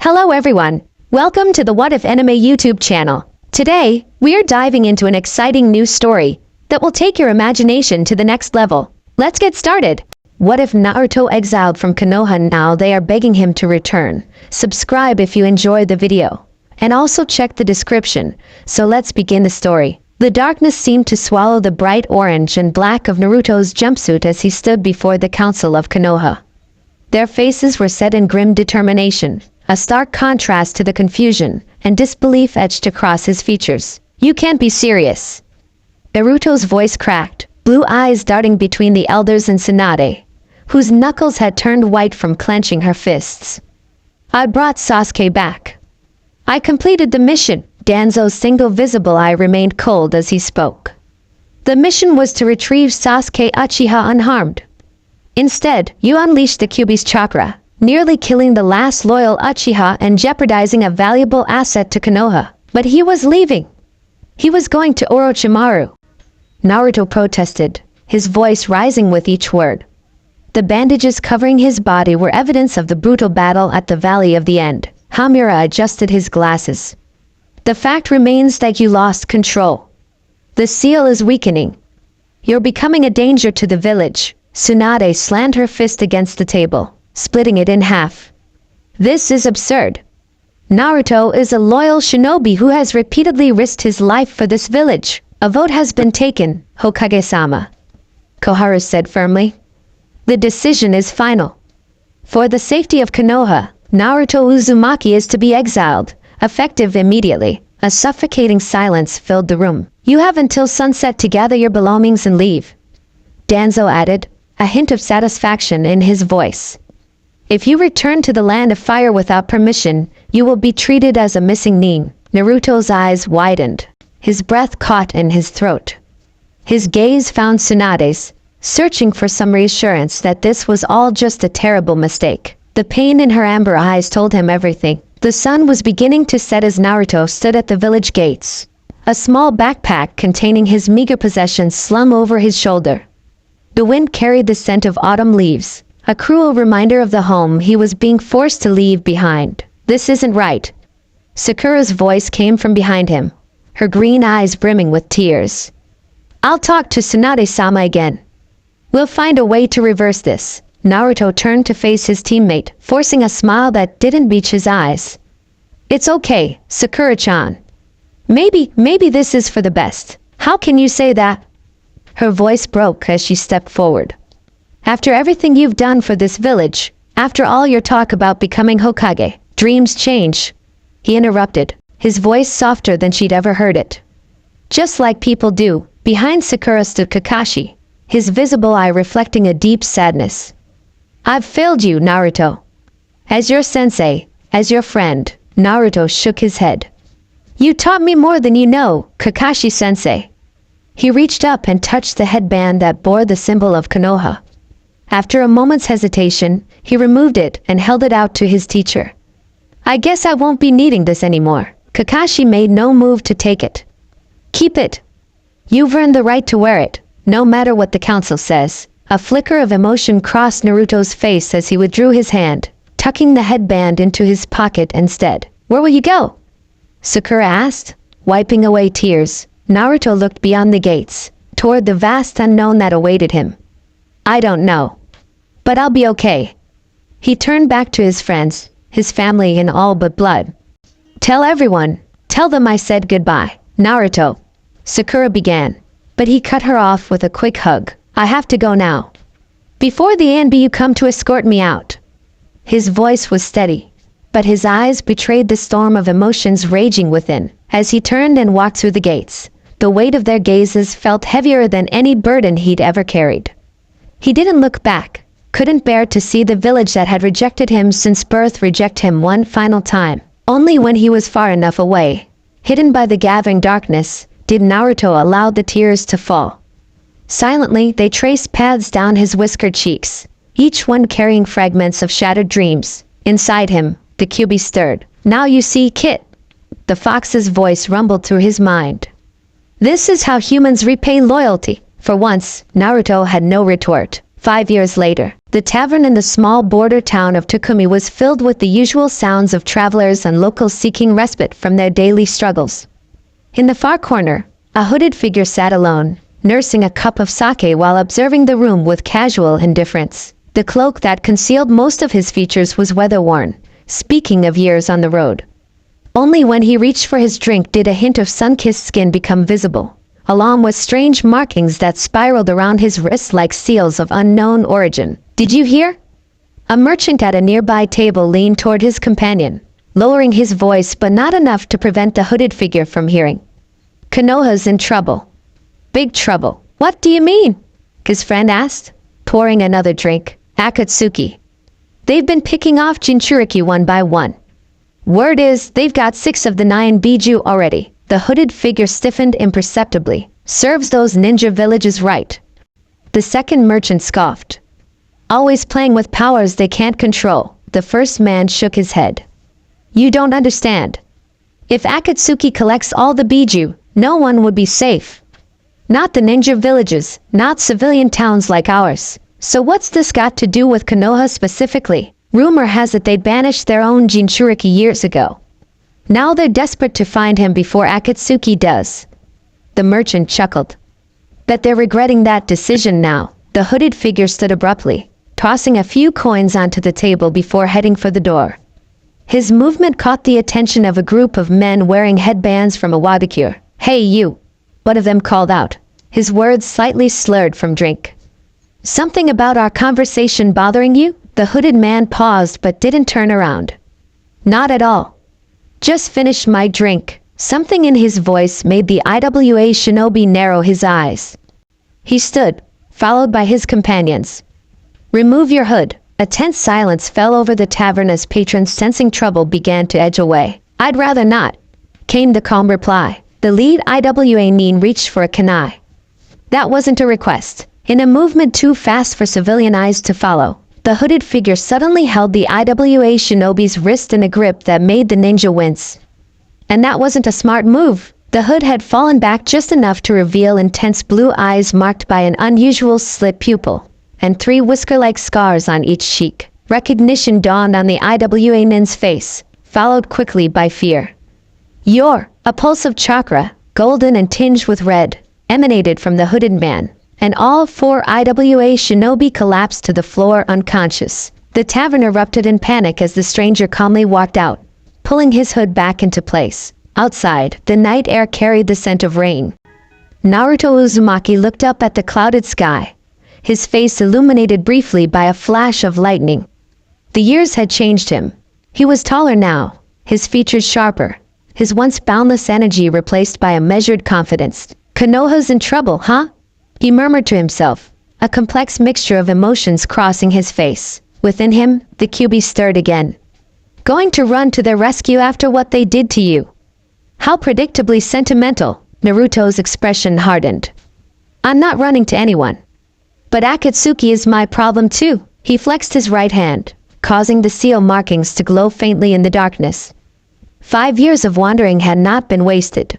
Hello everyone, welcome to the What If Anime YouTube channel. Today, we are diving into an exciting new story that will take your imagination to the next level. Let's get started. What if Naruto exiled from Konoha, now they are begging him to return? Subscribe if you enjoyed the video. And also check the description. So let's begin the story. The darkness seemed to swallow the bright orange and black of Naruto's jumpsuit as he stood before the council of Konoha. Their faces were set in grim determination, a stark contrast to the confusion and disbelief etched across his features. "You can't be serious." Naruto's voice cracked, blue eyes darting between the elders and Tsunade, whose knuckles had turned white from clenching her fists. "I brought Sasuke back. I completed the mission." Danzo's single visible eye remained cold as he spoke. "The mission was to retrieve Sasuke Uchiha unharmed. Instead, you unleashed the Kyuubi's chakra, nearly killing the last loyal Uchiha and jeopardizing a valuable asset to Konoha. But he was leaving. He was going to Orochimaru." Naruto protested, his voice rising with each word. The bandages covering his body were evidence of the brutal battle at the Valley of the End. Hamura adjusted his glasses. "The fact remains that you lost control. The seal is weakening. You're becoming a danger to the village." Tsunade slammed her fist against the table, splitting it in half. "This is absurd. Naruto is a loyal shinobi who has repeatedly risked his life for this village. A vote has been taken, Hokage-sama," Koharu said firmly. "The decision is final. For the safety of Konoha, Naruto Uzumaki is to be exiled, effective immediately." A suffocating silence filled the room. "You have until sunset to gather your belongings and leave," Danzo added, a hint of satisfaction in his voice. "If you return to the land of fire without permission, you will be treated as a missing nin." Naruto's eyes widened. His breath caught in his throat. His gaze found Tsunade's, searching for some reassurance that this was all just a terrible mistake. The pain in her amber eyes told him everything. The sun was beginning to set as Naruto stood at the village gates. A small backpack containing his meager possessions slung over his shoulder. The wind carried the scent of autumn leaves, a cruel reminder of the home he was being forced to leave behind. "This isn't right." Sakura's voice came from behind him, her green eyes brimming with tears. "I'll talk to Tsunade-sama again. We'll find a way to reverse this." Naruto turned to face his teammate, forcing a smile that didn't reach his eyes. "It's okay, Sakura-chan. Maybe this is for the best." "How can you say that?" Her voice broke as she stepped forward. "After everything you've done for this village, after all your talk about becoming Hokage, dreams change," he interrupted, his voice softer than she'd ever heard it. "Just like people do." Behind Sakura stood Kakashi, his visible eye reflecting a deep sadness. "I've failed you, Naruto. As your sensei, as your friend." Naruto shook his head. "You taught me more than you know, Kakashi-sensei." He reached up and touched the headband that bore the symbol of Konoha. After a moment's hesitation, he removed it and held it out to his teacher. "I guess I won't be needing this anymore." Kakashi made no move to take it. "Keep it. You've earned the right to wear it, no matter what the council says." A flicker of emotion crossed Naruto's face as he withdrew his hand, tucking the headband into his pocket instead. "Where will you go?" Sakura asked, wiping away tears. Naruto looked beyond the gates, toward the vast unknown that awaited him. "I don't know. But I'll be okay." He turned back to his friends, his family in all but blood. "Tell everyone. Tell them I said goodbye." "Naruto," Sakura began, but he cut her off with a quick hug. "I have to go now. Before the end, you come to escort me out." His voice was steady, but his eyes betrayed the storm of emotions raging within. As he turned and walked through the gates, the weight of their gazes felt heavier than any burden he'd ever carried. He didn't look back, couldn't bear to see the village that had rejected him since birth reject him one final time. Only when he was far enough away, hidden by the gathering darkness, did Naruto allow the tears to fall. Silently, they traced paths down his whiskered cheeks, each one carrying fragments of shattered dreams. Inside him, the Kyuubi stirred. "Now you see, Kit." The fox's voice rumbled through his mind. "This is how humans repay loyalty." For once, Naruto had no retort. 5 years later, The tavern in the small border town of Takumi was filled with the usual sounds of travelers and locals seeking respite from their daily struggles. In the far corner, a hooded figure sat alone, nursing a cup of sake while observing the room with casual indifference. The cloak that concealed most of his features was weather-worn, speaking of years on the road. Only when he reached for his drink did a hint of sun-kissed skin become visible, along with strange markings that spiraled around his wrists like seals of unknown origin. "Did you hear?" A merchant at a nearby table leaned toward his companion, lowering his voice but not enough to prevent the hooded figure from hearing. "Konoha's in trouble. Big trouble." "What do you mean?" his friend asked, pouring another drink. "Akatsuki. They've been picking off Jinchuriki one by one. Word is, they've got 6 of the 9 Biju already." The hooded figure stiffened imperceptibly. "Serves those ninja villages right." The second merchant scoffed. "Always playing with powers they can't control." The first man shook his head. "You don't understand. If Akatsuki collects all the Biju, no one would be safe. Not the ninja villages, not civilian towns like ours. So what's this got to do with Konoha specifically? Rumor has it they banished their own Jinchuriki years ago. Now they're desperate to find him before Akatsuki does." The merchant chuckled. "Bet they're regretting that decision now." The hooded figure stood abruptly, tossing a few coins onto the table before heading for the door. His movement caught the attention of a group of men wearing headbands from a wadakure. "Hey you!" one of them called out, his words slightly slurred from drink. "Something about our conversation bothering you?" The hooded man paused but didn't turn around. "Not at all. Just finished my drink." Something in his voice made the IWA shinobi narrow his eyes. He stood, followed by his companions. "Remove your hood." A tense silence fell over the tavern as patrons sensing trouble began to edge away. "I'd rather not," came the calm reply. The lead IWA nin reached for a kunai. That wasn't a request. In a movement too fast for civilian eyes to follow, the hooded figure suddenly held the IWA shinobi's wrist in a grip that made the ninja wince. And that wasn't a smart move. The hood had fallen back just enough to reveal intense blue eyes marked by an unusual slit pupil, and 3 whisker-like scars on each cheek. Recognition dawned on the IWA nin's face, followed quickly by fear. "You're..." A pulse of chakra, golden and tinged with red, emanated from the hooded man, and all 4 IWA shinobi collapsed to the floor unconscious. The tavern erupted in panic as the stranger calmly walked out, pulling his hood back into place. Outside, the night air carried the scent of rain. Naruto Uzumaki looked up at the clouded sky, his face illuminated briefly by a flash of lightning. The years had changed him. He was taller now, his features sharper, his once boundless energy replaced by a measured confidence. "Konoha's in trouble, huh?" he murmured to himself, a complex mixture of emotions crossing his face. Within him, the Kyuubi stirred again. "Going to run to their rescue after what they did to you?" How predictably sentimental. Naruto's expression hardened. "I'm not running to anyone. But Akatsuki is my problem too." He flexed his right hand, causing the seal markings to glow faintly in the darkness. 5 years of wandering had not been wasted.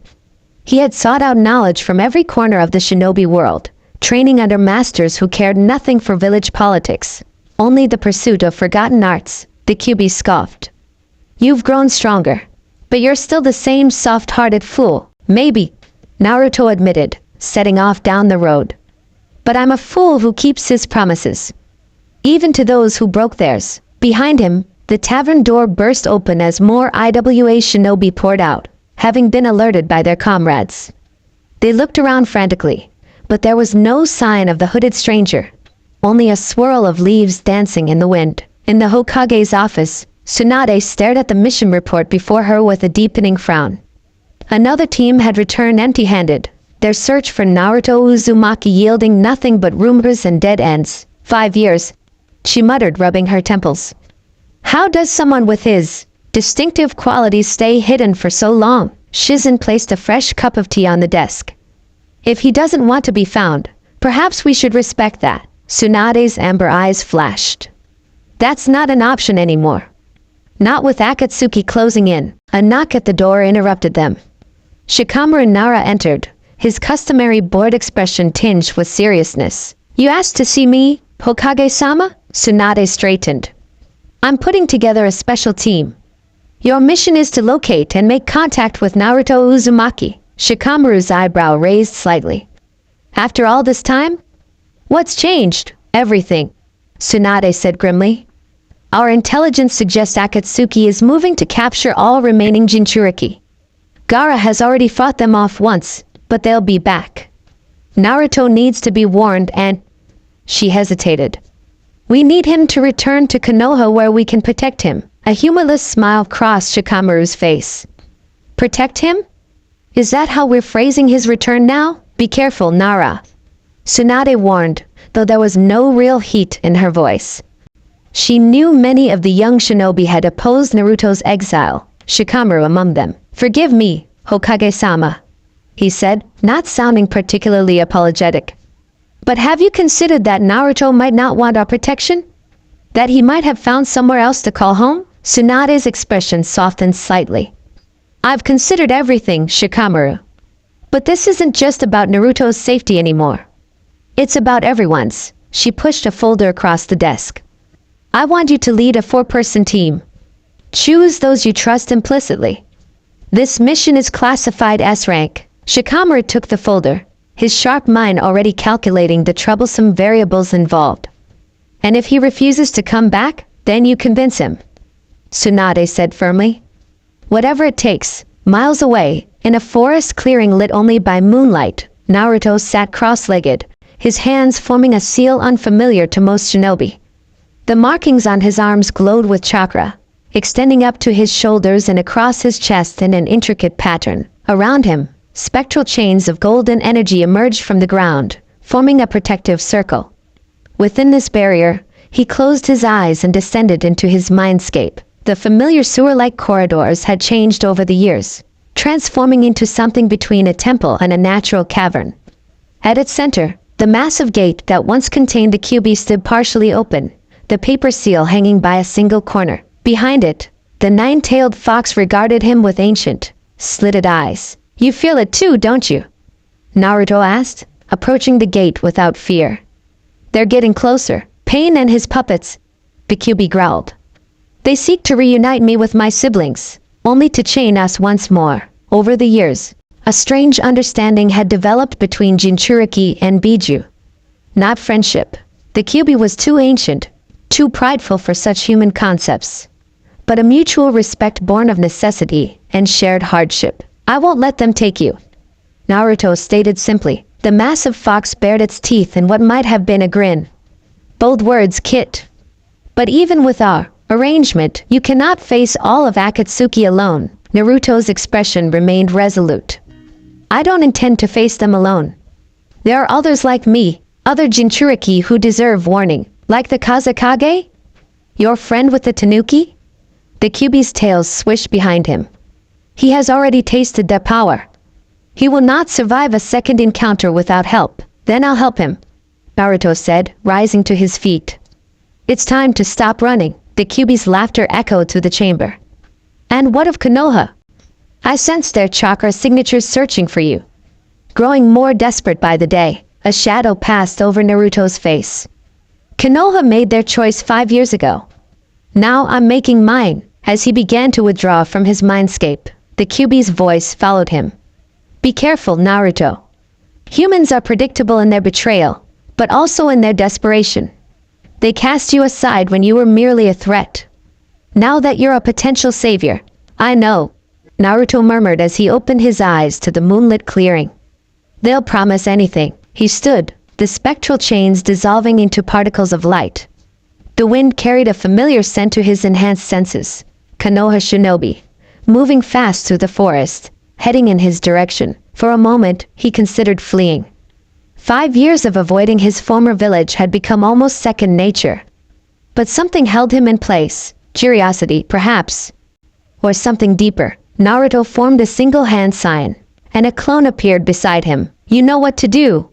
He had sought out knowledge from every corner of the shinobi world, training under masters who cared nothing for village politics, only the pursuit of forgotten arts. The Kyuubi scoffed. "You've grown stronger, but you're still the same soft-hearted fool." "Maybe," Naruto admitted, setting off down the road. "But I'm a fool who keeps his promises, even to those who broke theirs." Behind him, the tavern door burst open as more IWA shinobi poured out, having been alerted by their comrades. They looked around frantically, but there was no sign of the hooded stranger, only a swirl of leaves dancing in the wind. In the Hokage's office, Tsunade stared at the mission report before her with a deepening frown. Another team had returned empty-handed, their search for Naruto Uzumaki yielding nothing but rumors and dead ends. 5 years, she muttered, rubbing her temples. How does someone with his distinctive qualities stay hidden for so long? Shizen placed a fresh cup of tea on the desk. If he doesn't want to be found, perhaps we should respect that. Tsunade's amber eyes flashed. That's not an option anymore. Not with Akatsuki closing in. A knock at the door interrupted them. Shikamaru Nara entered, his customary bored expression tinged with seriousness. You asked to see me, Hokage-sama? Tsunade straightened. I'm putting together a special team. Your mission is to locate and make contact with Naruto Uzumaki. Shikamaru's eyebrow raised slightly. After all this time? What's changed? Everything, Tsunade said grimly. Our intelligence suggests Akatsuki is moving to capture all remaining Jinchuriki. Gaara has already fought them off once, but they'll be back. Naruto needs to be warned and... She hesitated. We need him to return to Konoha where we can protect him. A humorless smile crossed Shikamaru's face. Protect him? Is that how we're phrasing his return now? Be careful, Nara. Tsunade warned, though there was no real heat in her voice. She knew many of the young shinobi had opposed Naruto's exile, Shikamaru among them. Forgive me, Hokage-sama, he said, not sounding particularly apologetic. But have you considered that Naruto might not want our protection? That he might have found somewhere else to call home? Tsunade's expression softened slightly. I've considered everything, Shikamaru. But this isn't just about Naruto's safety anymore. It's about everyone's. She pushed a folder across the desk. I want you to lead a 4-person team. Choose those you trust implicitly. This mission is classified S-rank. Shikamaru took the folder, his sharp mind already calculating the troublesome variables involved. And if he refuses to come back, then you convince him, Tsunade said firmly. Whatever it takes. Miles away, in a forest clearing lit only by moonlight, Naruto sat cross-legged, his hands forming a seal unfamiliar to most shinobi. The markings on his arms glowed with chakra, extending up to his shoulders and across his chest in an intricate pattern. Around him, spectral chains of golden energy emerged from the ground, forming a protective circle. Within this barrier, he closed his eyes and descended into his mindscape. The familiar sewer-like corridors had changed over the years, transforming into something between a temple and a natural cavern. At its center, the massive gate that once contained the Kyuubi stood partially open, the paper seal hanging by a single corner. Behind it, the 9-tailed fox regarded him with ancient, slitted eyes. You feel it too, don't you? Naruto asked, approaching the gate without fear. They're getting closer. Pain and his puppets, the Kyuubi growled. They seek to reunite me with my siblings, only to chain us once more. Over the years, a strange understanding had developed between Jinchuriki and Biju. Not friendship. The Kyuubi was too ancient, too prideful for such human concepts. But a mutual respect born of necessity and shared hardship. I won't let them take you, Naruto stated simply. The massive fox bared its teeth in what might have been a grin. Bold words, Kit. But even with our arrangement, you cannot face all of Akatsuki alone. Naruto's expression remained resolute. I don't intend to face them alone. There are others like me, other Jinchuriki who deserve warning, like the Kazekage? Your friend with the tanuki? The Kyuubi's tails swished behind him. He has already tasted their power. He will not survive a second encounter without help. Then I'll help him, Naruto said, rising to his feet. It's time to stop running. The Kyuubi's laughter echoed through the chamber. And what of Konoha? I sensed their chakra signatures searching for you. Growing more desperate by the day, a shadow passed over Naruto's face. Konoha made their choice 5 years ago. Now I'm making mine. As he began to withdraw from his mindscape, the Kyuubi's voice followed him. Be careful, Naruto. Humans are predictable in their betrayal, but also in their desperation. They cast you aside when you were merely a threat. Now that you're a potential savior, I know, Naruto murmured as he opened his eyes to the moonlit clearing. They'll promise anything. He stood, the spectral chains dissolving into particles of light. The wind carried a familiar scent to his enhanced senses. Konoha shinobi, moving fast through the forest, heading in his direction. For a moment, he considered fleeing. 5 years of avoiding his former village had become almost second nature. But something held him in place. Curiosity, perhaps. Or something deeper. Naruto formed a single hand sign, and a clone appeared beside him. You know what to do,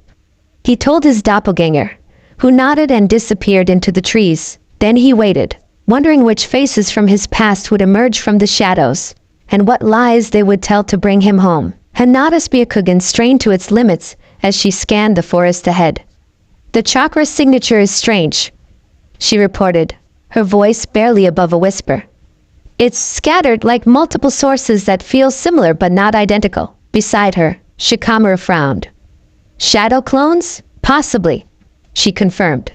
he told his doppelganger, who nodded and disappeared into the trees. Then he waited, wondering which faces from his past would emerge from the shadows, and what lies they would tell to bring him home. Hinata's Byakugan strained to its limits as she scanned the forest ahead. The chakra signature is strange. she reported, her voice barely above a whisper. It's scattered like multiple sources that feel similar but not identical. Beside her, Shikamaru frowned. Shadow clones? Possibly, she confirmed.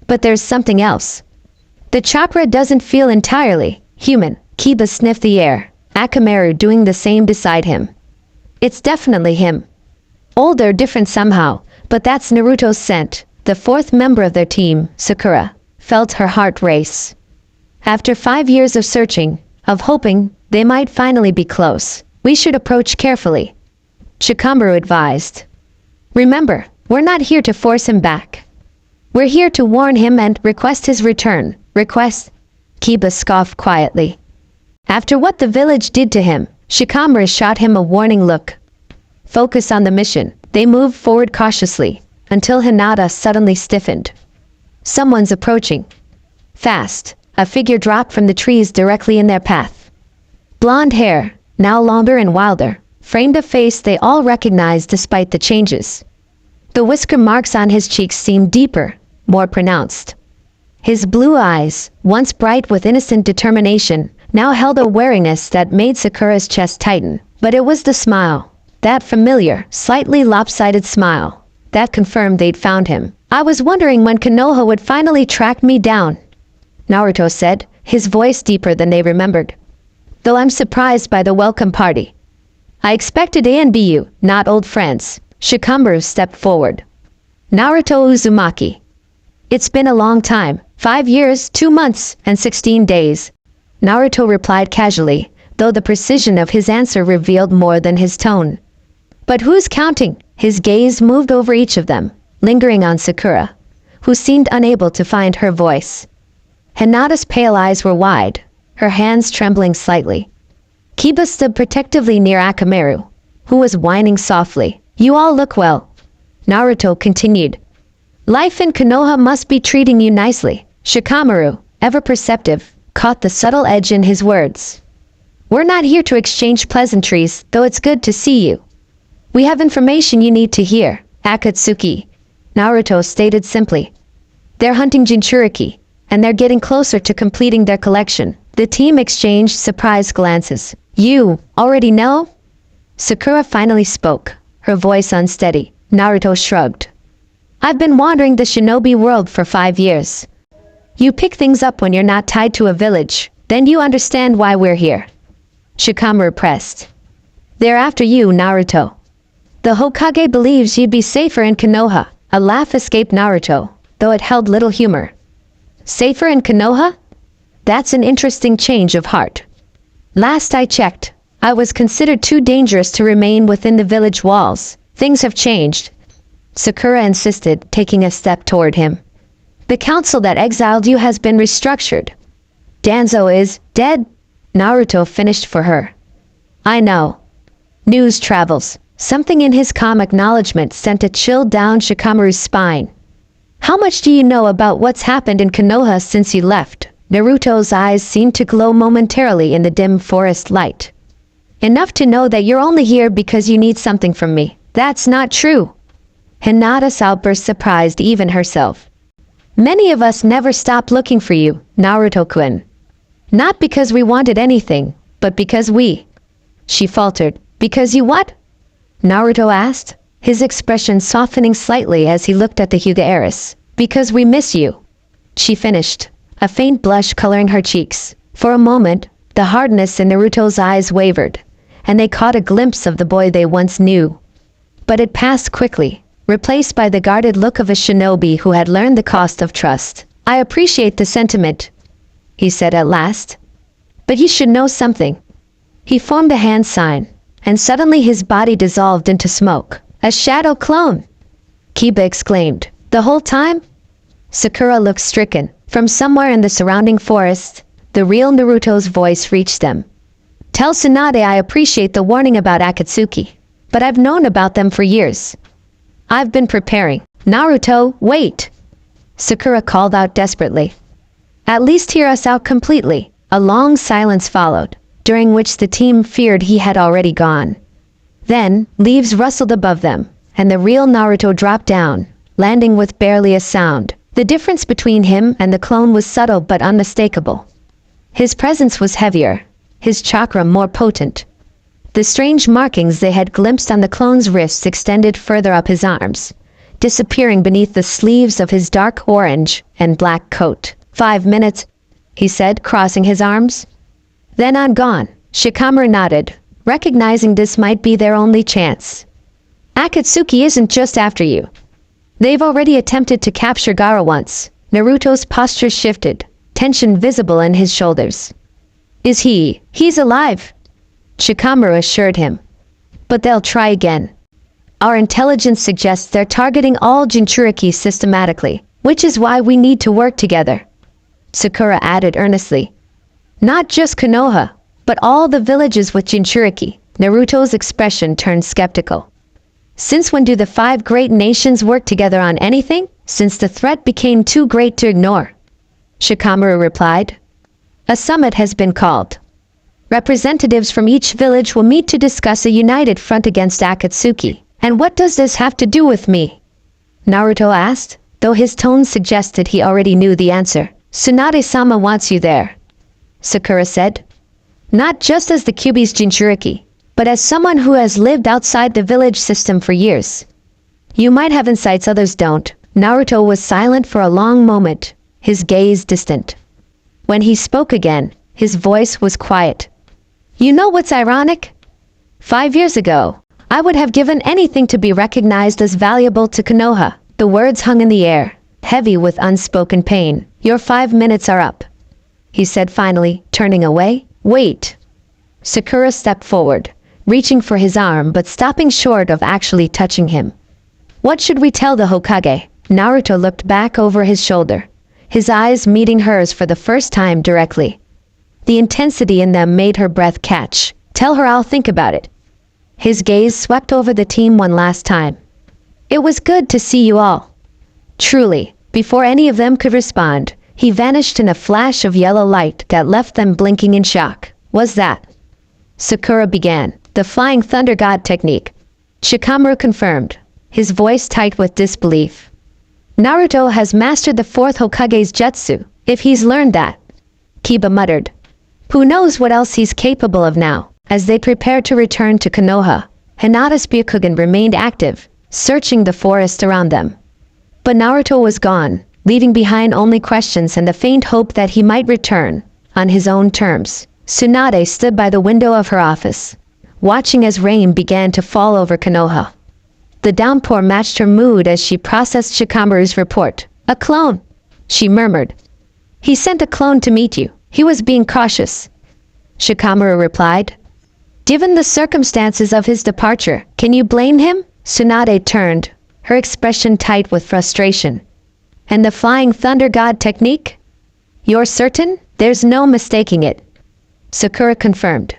But there's something else. The chakra doesn't feel entirely human. Kiba sniffed the air, Akamaru doing the same beside him. It's definitely him. Older, different somehow, but that's Naruto's scent. The fourth member of their team, Sakura, felt her heart race. After 5 years of searching, of hoping they might finally be close, we should approach carefully, Shikamaru advised. Remember, we're not here to force him back. We're here to warn him and request his return. Request? Kiba scoffed quietly. After what the village did to him, Shikamaru shot him a warning look. Focus on the mission. They moved forward cautiously, until Hinata suddenly stiffened. Someone's approaching. Fast, a figure dropped from the trees directly in their path. Blonde hair, now longer and wilder, framed a face they all recognized despite the changes. The whisker marks on his cheeks seemed deeper, more pronounced. His blue eyes, once bright with innocent determination, now held a wariness that made Sakura's chest tighten. But it was the smile, that familiar, slightly lopsided smile, that confirmed they'd found him. I was wondering when Konoha would finally track me down, Naruto said, his voice deeper than they remembered. Though I'm surprised by the welcome party. I expected A and BU, not old friends. Shikamaru stepped forward. Naruto Uzumaki. It's been a long time. 5 years, 2 months, and 16 days. Naruto replied casually, though the precision of his answer revealed more than his tone. But who's counting? His gaze moved over each of them, lingering on Sakura, who seemed unable to find her voice. Hinata's pale eyes were wide, her hands trembling slightly. Kiba stood protectively near Akamaru, who was whining softly. You all look well. Naruto continued. Life in Konoha must be treating you nicely. Shikamaru, ever perceptive, caught the subtle edge in his words. We're not here to exchange pleasantries, though it's good to see you. We have information you need to hear, Akatsuki, Naruto stated simply. They're hunting Jinchuriki, and they're getting closer to completing their collection. The team exchanged surprised glances. You already know? Sakura finally spoke, her voice unsteady. Naruto shrugged. I've been wandering the shinobi world for 5 years. You pick things up when you're not tied to a village, then you understand why we're here. Shikamaru pressed. They're after you, Naruto. The Hokage believes you'd be safer in Konoha. A laugh escaped Naruto, though it held little humor. Safer in Konoha? That's an interesting change of heart. Last I checked, I was considered too dangerous to remain within the village walls. Things have changed. Sakura insisted, taking a step toward him. The council that exiled you has been restructured. Danzo is dead. Naruto finished for her. I know. News travels. Something in his calm acknowledgement sent a chill down Shikamaru's spine. How much do you know about what's happened in Konoha since you left? Naruto's eyes seemed to glow momentarily in the dim forest light. Enough to know that you're only here because you need something from me. That's not true. Hinata's outburst surprised even herself. Many of us never stopped looking for you, Naruto-kun. Not because we wanted anything, but because She faltered. Because you what? Naruto asked, his expression softening slightly as he looked at the Hyuga heiress. Because we miss you. She finished, a faint blush coloring her cheeks. For a moment, the hardness in Naruto's eyes wavered, and they caught a glimpse of the boy they once knew. But it passed quickly, replaced by the guarded look of a shinobi who had learned the cost of trust. I appreciate the sentiment, he said at last. But you should know something. He formed a hand sign, and suddenly his body dissolved into smoke. A shadow clone! Kiba exclaimed. The whole time? Sakura looked stricken. From somewhere in the surrounding forest, the real Naruto's voice reached them. Tell Tsunade I appreciate the warning about Akatsuki, but I've known about them for years. I've been preparing. Naruto, wait! Sakura called out desperately. At least hear us out completely. A long silence followed, during which the team feared he had already gone. Then, leaves rustled above them, and the real Naruto dropped down, landing with barely a sound. The difference between him and the clone was subtle but unmistakable. His presence was heavier, his chakra more potent. The strange markings they had glimpsed on the clone's wrists extended further up his arms, disappearing beneath the sleeves of his dark orange and black coat. 5 minutes, he said, crossing his arms. Then I'm gone. Shikamaru nodded, recognizing this might be their only chance. Akatsuki isn't just after you. They've already attempted to capture Gaara once. Naruto's posture shifted, tension visible in his shoulders. He's alive, Shikamaru assured him. But they'll try again. Our intelligence suggests they're targeting all Jinchuriki systematically, which is why we need to work together. Sakura added earnestly. Not just Konoha, but all the villages with Jinchuriki. Naruto's expression turned skeptical. Since when do the 5 great nations work together on anything? Since the threat became too great to ignore, Shikamaru replied. A summit has been called. Representatives from each village will meet to discuss a united front against Akatsuki. And what does this have to do with me? Naruto asked, though his tone suggested he already knew the answer. Tsunade-sama wants you there, Sakura said. Not just as the Kyuubi's Jinchuriki, but as someone who has lived outside the village system for years. You might have insights others don't. Naruto was silent for a long moment, his gaze distant. When he spoke again, his voice was quiet. You know what's ironic? 5 years ago, I would have given anything to be recognized as valuable to Konoha. The words hung in the air, heavy with unspoken pain. Your 5 minutes are up, he said finally, turning away. Wait. Sakura stepped forward, reaching for his arm but stopping short of actually touching him. What should we tell the Hokage? Naruto looked back over his shoulder, his eyes meeting hers for the first time directly. The intensity in them made her breath catch. Tell her I'll think about it. His gaze swept over the team one last time. It was good to see you all. Truly, before any of them could respond, he vanished in a flash of yellow light that left them blinking in shock. Was that? Sakura began. The Flying Thunder God technique. Shikamaru confirmed, his voice tight with disbelief. Naruto has mastered the 4th Hokage's jutsu, if he's learned that. Kiba muttered. Who knows what else he's capable of now? As they prepared to return to Konoha, Hinata's Byakugan remained active, searching the forest around them. But Naruto was gone, leaving behind only questions and the faint hope that he might return, on his own terms. Tsunade stood by the window of her office, watching as rain began to fall over Konoha. The downpour matched her mood as she processed Shikamaru's report. A clone, she murmured. He sent a clone to meet you. He was being cautious, Shikamaru replied. Given the circumstances of his departure, can you blame him? Tsunade turned, her expression tight with frustration. And the Flying Thunder God technique? You're certain? There's no mistaking it, Sakura confirmed.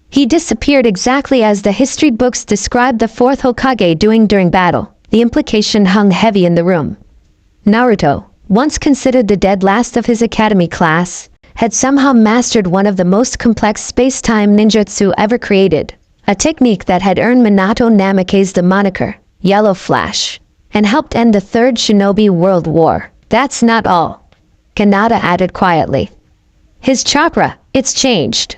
He disappeared exactly as the history books described the 4th Hokage doing during battle. The implication hung heavy in the room. Naruto, once considered the dead last of his academy class, had somehow mastered one of the most complex space-time ninjutsu ever created, a technique that had earned Minato Namake's the moniker, Yellow Flash, and helped end the 3rd Shinobi World War. That's not all, Kanata added quietly. His chakra, it's changed.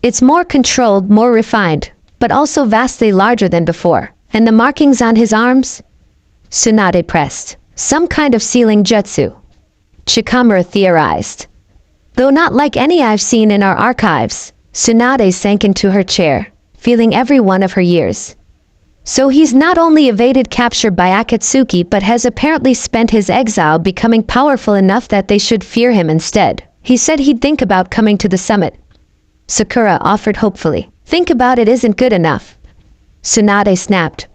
It's more controlled, more refined, but also vastly larger than before. And the markings on his arms? Tsunade pressed. Some kind of sealing jutsu, Shikamaru theorized. Though not like any I've seen in our archives. Tsunade sank into her chair, feeling every one of her years. So he's not only evaded capture by Akatsuki but has apparently spent his exile becoming powerful enough that they should fear him instead. He said he'd think about coming to the summit, Sakura offered hopefully. Think about it isn't good enough, Tsunade snapped.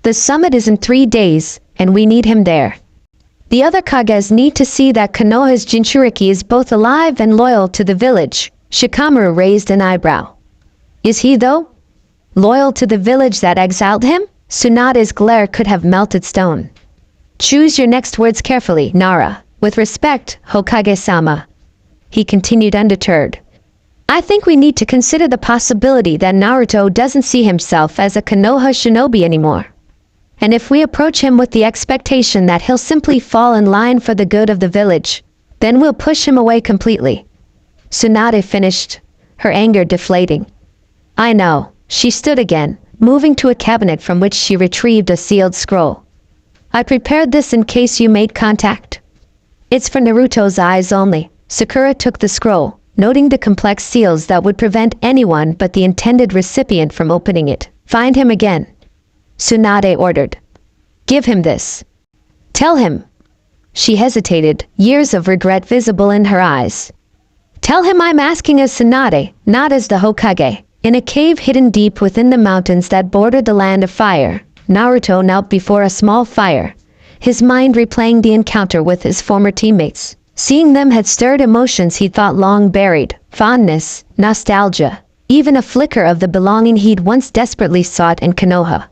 The summit is in 3 days, and we need him there. The other Kages need to see that Konoha's Jinchuriki is both alive and loyal to the village. Shikamaru raised an eyebrow. Is he though? Loyal to the village that exiled him? Tsunade's glare could have melted stone. Choose your next words carefully, Nara. With respect, Hokage-sama, he continued undeterred. I think we need to consider the possibility that Naruto doesn't see himself as a Konoha shinobi anymore. And if we approach him with the expectation that he'll simply fall in line for the good of the village, then we'll push him away completely. Tsunade finished, her anger deflating. I know, she stood again, moving to a cabinet from which she retrieved a sealed scroll. I prepared this in case you made contact. It's for Naruto's eyes only. Sakura took the scroll, noting the complex seals that would prevent anyone but the intended recipient from opening it. Find him again, Tsunade ordered. Give him this. Tell him. She hesitated, years of regret visible in her eyes. Tell him I'm asking as Tsunade, not as the Hokage. In a cave hidden deep within the mountains that bordered the land of fire, Naruto knelt before a small fire, his mind replaying the encounter with his former teammates. Seeing them had stirred emotions he'd thought long buried, fondness, nostalgia, even a flicker of the belonging he'd once desperately sought in Konoha.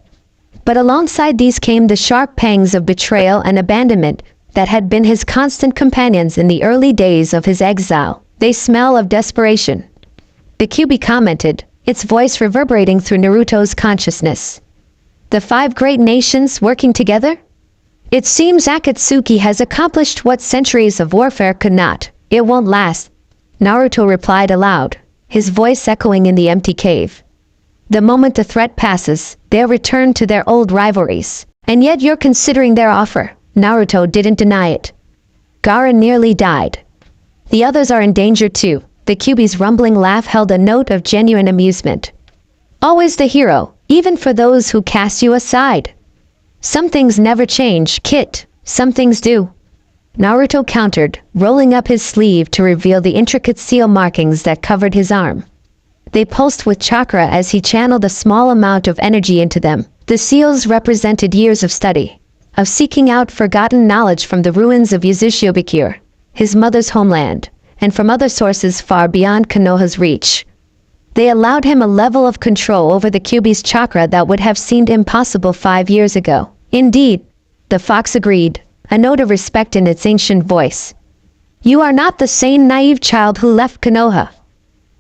But alongside these came the sharp pangs of betrayal and abandonment that had been his constant companions in the early days of his exile. They smell of desperation. The Kyuubi commented, its voice reverberating through Naruto's consciousness. The 5 great nations working together? It seems Akatsuki has accomplished what centuries of warfare could not. It won't last, Naruto replied aloud, his voice echoing in the empty cave. The moment the threat passes, they'll return to their old rivalries. And yet you're considering their offer. Naruto didn't deny it. Gaara nearly died. The others are in danger too. The Kyuubi's rumbling laugh held a note of genuine amusement. Always the hero, even for those who cast you aside. Some things never change, Kit. Some things do. Naruto countered, rolling up his sleeve to reveal the intricate seal markings that covered his arm. They pulsed with chakra as he channeled a small amount of energy into them. The seals represented years of study, of seeking out forgotten knowledge from the ruins of Uzushiobikure, his mother's homeland, and from other sources far beyond Konoha's reach. They allowed him a level of control over the Kyuubi's chakra that would have seemed impossible 5 years ago. Indeed, the fox agreed, a note of respect in its ancient voice. You are not the same naive child who left Konoha.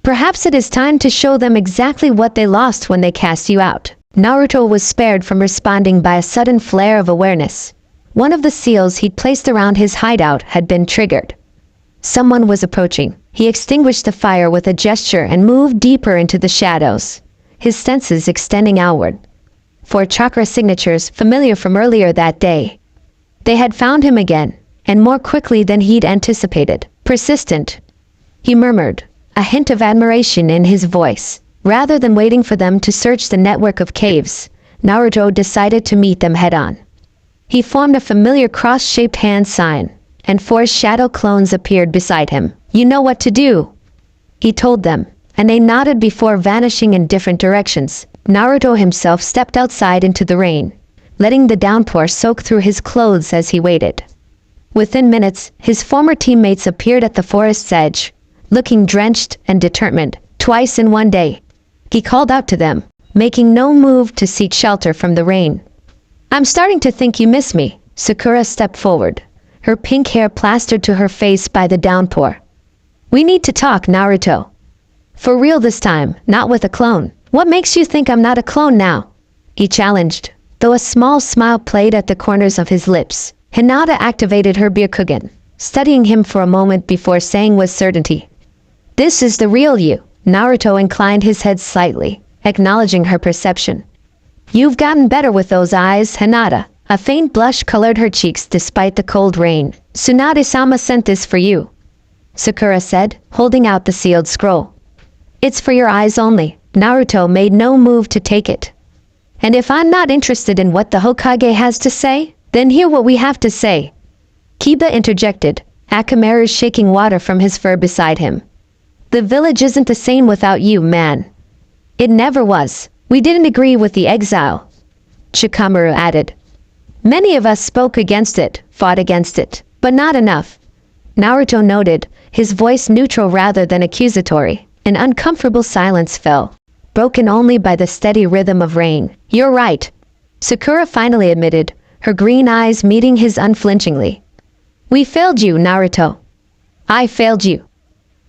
Perhaps it is time to show them exactly what they lost when they cast you out. Naruto was spared from responding by a sudden flare of awareness. One of the seals he'd placed around his hideout had been triggered. Someone was approaching. He extinguished the fire with a gesture and moved deeper into the shadows, his senses extending outward. 4 chakra signatures familiar from earlier that day. They had found him again, and more quickly than he'd anticipated. Persistent, he murmured, a hint of admiration in his voice. Rather than waiting for them to search the network of caves, Naruto decided to meet them head-on. He formed a familiar cross-shaped hand sign, and 4 shadow clones appeared beside him. You know what to do, he told them, and they nodded before vanishing in different directions. Naruto himself stepped outside into the rain, letting the downpour soak through his clothes as he waited. Within minutes, his former teammates appeared at the forest's edge, looking drenched and determined. Twice in one day, he called out to them, making no move to seek shelter from the rain. I'm starting to think you miss me. Sakura stepped forward, her pink hair plastered to her face by the downpour. We need to talk, Naruto. For real this time, not with a clone. What makes you think I'm not a clone now? He challenged, though a small smile played at the corners of his lips. Hinata activated her Byakugan, studying him for a moment before saying with certainty, This is the real you. Naruto inclined his head slightly, acknowledging her perception. You've gotten better with those eyes, Hinata. A faint blush colored her cheeks despite the cold rain. Tsunade-sama sent this for you, Sakura said, holding out the sealed scroll. It's for your eyes only. Naruto made no move to take it. And if I'm not interested in what the Hokage has to say, then hear what we have to say. Kiba interjected, Akamaru shaking water from his fur beside him. The village isn't the same without you, man. It never was. We didn't agree with the exile, Shikamaru added. Many of us spoke against it, fought against it, but not enough. Naruto noted, his voice neutral rather than accusatory. An uncomfortable silence fell, broken only by the steady rhythm of rain. You're right, Sakura finally admitted, her green eyes meeting his unflinchingly. We failed you, Naruto. I failed you.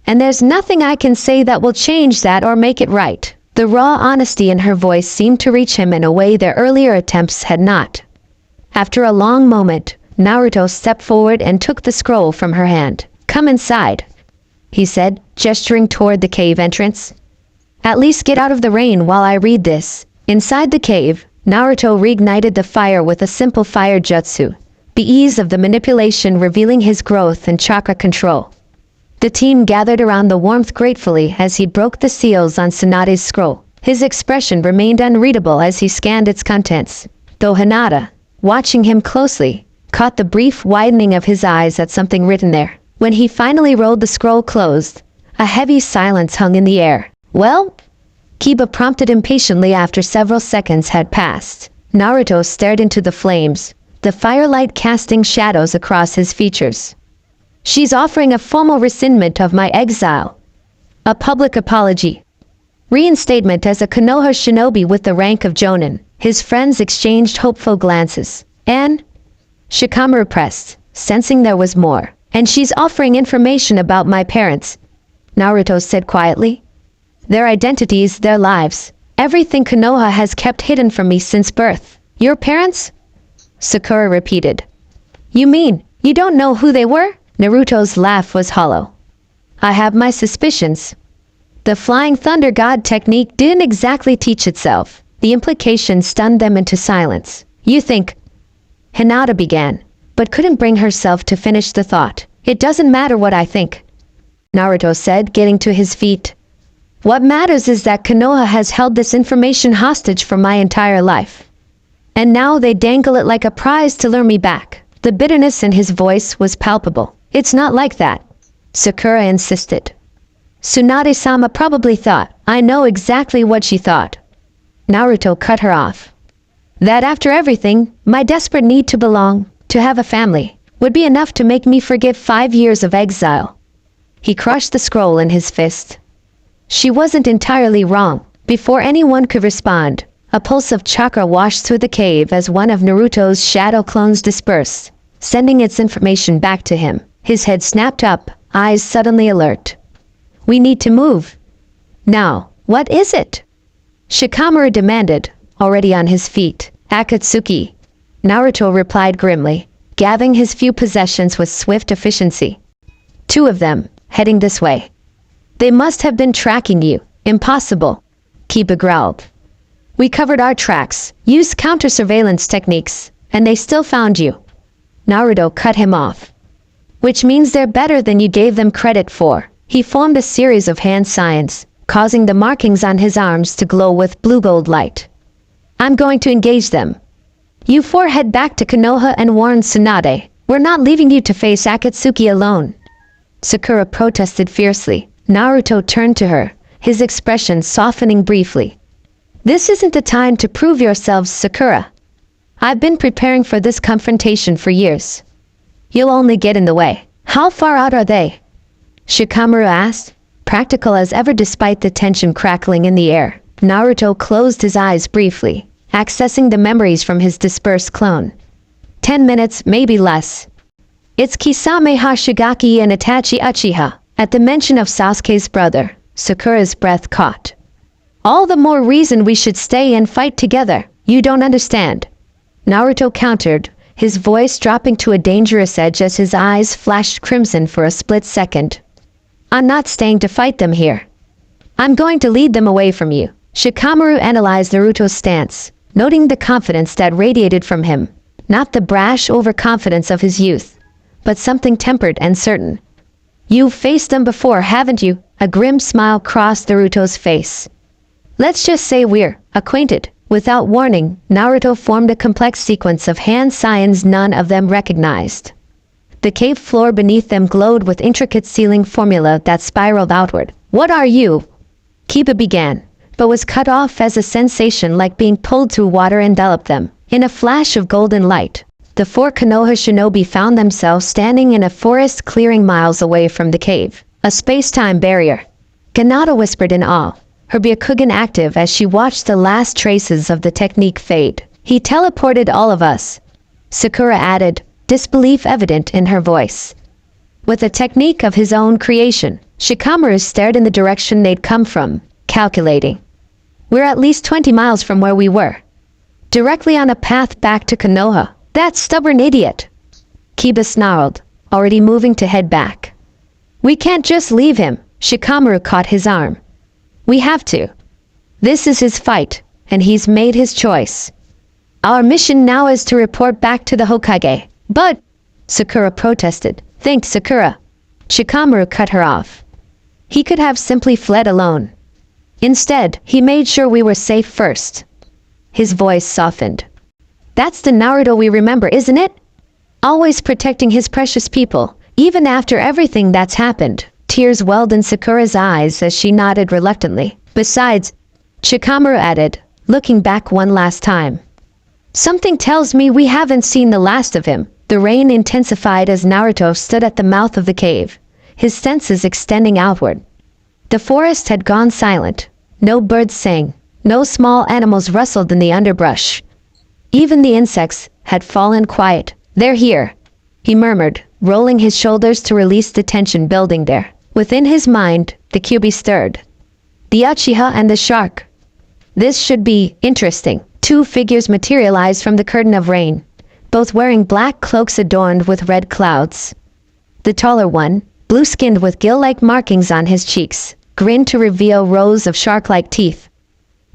And there's nothing I can say that will change that or make it right. The raw honesty in her voice seemed to reach him in a way their earlier attempts had not. After a long moment, Naruto stepped forward and took the scroll from her hand. "Come inside," he said, gesturing toward the cave entrance. "At least get out of the rain while I read this." Inside the cave, Naruto reignited the fire with a simple fire jutsu, the ease of the manipulation revealing his growth and chakra control. The team gathered around the warmth gratefully as he broke the seals on Tsunade's scroll. His expression remained unreadable as he scanned its contents, though Hinata, watching him closely, caught the brief widening of his eyes at something written there. When he finally rolled the scroll closed, a heavy silence hung in the air. "Well?" Kiba prompted impatiently after several seconds had passed. Naruto stared into the flames, the firelight casting shadows across his features. "She's offering a formal rescindment of my exile. A public apology. Reinstatement as a Konoha shinobi with the rank of Jonin." His friends exchanged hopeful glances. "And?" Shikamaru pressed, sensing there was more. "And she's offering information about my parents," Naruto said quietly. "Their identities, their lives. Everything Konoha has kept hidden from me since birth." "Your parents?" Sakura repeated. "You mean, you don't know who they were?" Naruto's laugh was hollow. "I have my suspicions. The Flying Thunder God technique didn't exactly teach itself." The implication stunned them into silence. "You think..." Hinata began, but couldn't bring herself to finish the thought. "It doesn't matter what I think," Naruto said, getting to his feet. "What matters is that Konoha has held this information hostage for my entire life. And now they dangle it like a prize to lure me back." The bitterness in his voice was palpable. "It's not like that," Sakura insisted. "Tsunade-sama probably thought, I know exactly what she thought." Naruto cut her off. "That after everything, my desperate need to belong, to have a family, would be enough to make me forgive 5 years of exile." He crushed the scroll in his fist. She wasn't entirely wrong. Before anyone could respond, a pulse of chakra washed through the cave as one of Naruto's shadow clones dispersed, sending its information back to him. His head snapped up, eyes suddenly alert. "We need to move. Now, what is it?" Shikamaru demanded, already on his feet. "Akatsuki," Naruto replied grimly, gathering his few possessions with swift efficiency. "2 of them, heading this way." "They must have been tracking you." "Impossible," Kiba growled. "We covered our tracks, used counter-surveillance techniques, and they still found you." Naruto cut him off. "Which means they're better than you gave them credit for." He formed a series of hand signs, causing the markings on his arms to glow with blue-gold light. "I'm going to engage them. You 4 head back to Konoha and warn Tsunade. We're not leaving you to face Akatsuki alone." Sakura protested fiercely. Naruto turned to her, his expression softening briefly. "This isn't the time to prove yourselves, Sakura. I've been preparing for this confrontation for years. You'll only get in the way." "How far out are they?" Shikamaru asked, practical as ever despite the tension crackling in the air. Naruto closed his eyes briefly, accessing the memories from his dispersed clone. 10 minutes, maybe less. "It's Kisame Hashigaki and Itachi Uchiha." At the mention of Sasuke's brother, Sakura's breath caught. "All the more reason we should stay and fight together." "You don't understand," Naruto countered, his voice dropping to a dangerous edge as his eyes flashed crimson for a split second. "I'm not staying to fight them here. I'm going to lead them away from you." Shikamaru analyzed Naruto's stance, noting the confidence that radiated from him. Not the brash overconfidence of his youth, but something tempered and certain. "You've faced them before, haven't you?" A grim smile crossed Naruto's face. "Let's just say we're acquainted." Without warning, Naruto formed a complex sequence of hand signs none of them recognized. The cave floor beneath them glowed with intricate sealing formula that spiraled outward. "What are you?" Kiba began, but was cut off as a sensation like being pulled through water enveloped them. In a flash of golden light, the 4 Konoha shinobi found themselves standing in a forest clearing miles away from the cave. A space-time barrier. Ganado whispered in awe, her Byakugan active as she watched the last traces of the technique fade. "He teleported all of us," Sakura added, disbelief evident in her voice. "With a technique of his own creation." Shikamaru stared in the direction they'd come from, calculating. "We're at least 20 miles from where we were. Directly on a path back to Konoha. That stubborn idiot! Kiba snarled, already moving to head back. We can't just leave him. Shikamaru caught his arm. We have to. This is his fight, and he's made his choice. Our mission now is to report back to the Hokage. But, Sakura protested. Think, Sakura. Shikamaru cut her off. He could have simply fled alone. Instead, he made sure we were safe first. His voice softened. That's the Naruto we remember, isn't it? Always protecting his precious people, even after everything that's happened. Tears welled in Sakura's eyes as she nodded reluctantly. Besides, Shikamaru added, looking back one last time. Something tells me we haven't seen the last of him. The rain intensified as Naruto stood at the mouth of the cave, his senses extending outward. The forest had gone silent. No birds sang. No small animals rustled in the underbrush. Even the insects had fallen quiet. They're here, he murmured, rolling his shoulders to release the tension building there. Within his mind, the Kyuubi stirred. The Uchiha and the shark. This should be interesting. Two figures materialized from the curtain of rain, both wearing black cloaks adorned with red clouds. The taller one, blue-skinned with gill-like markings on his cheeks, grinned to reveal rows of shark-like teeth.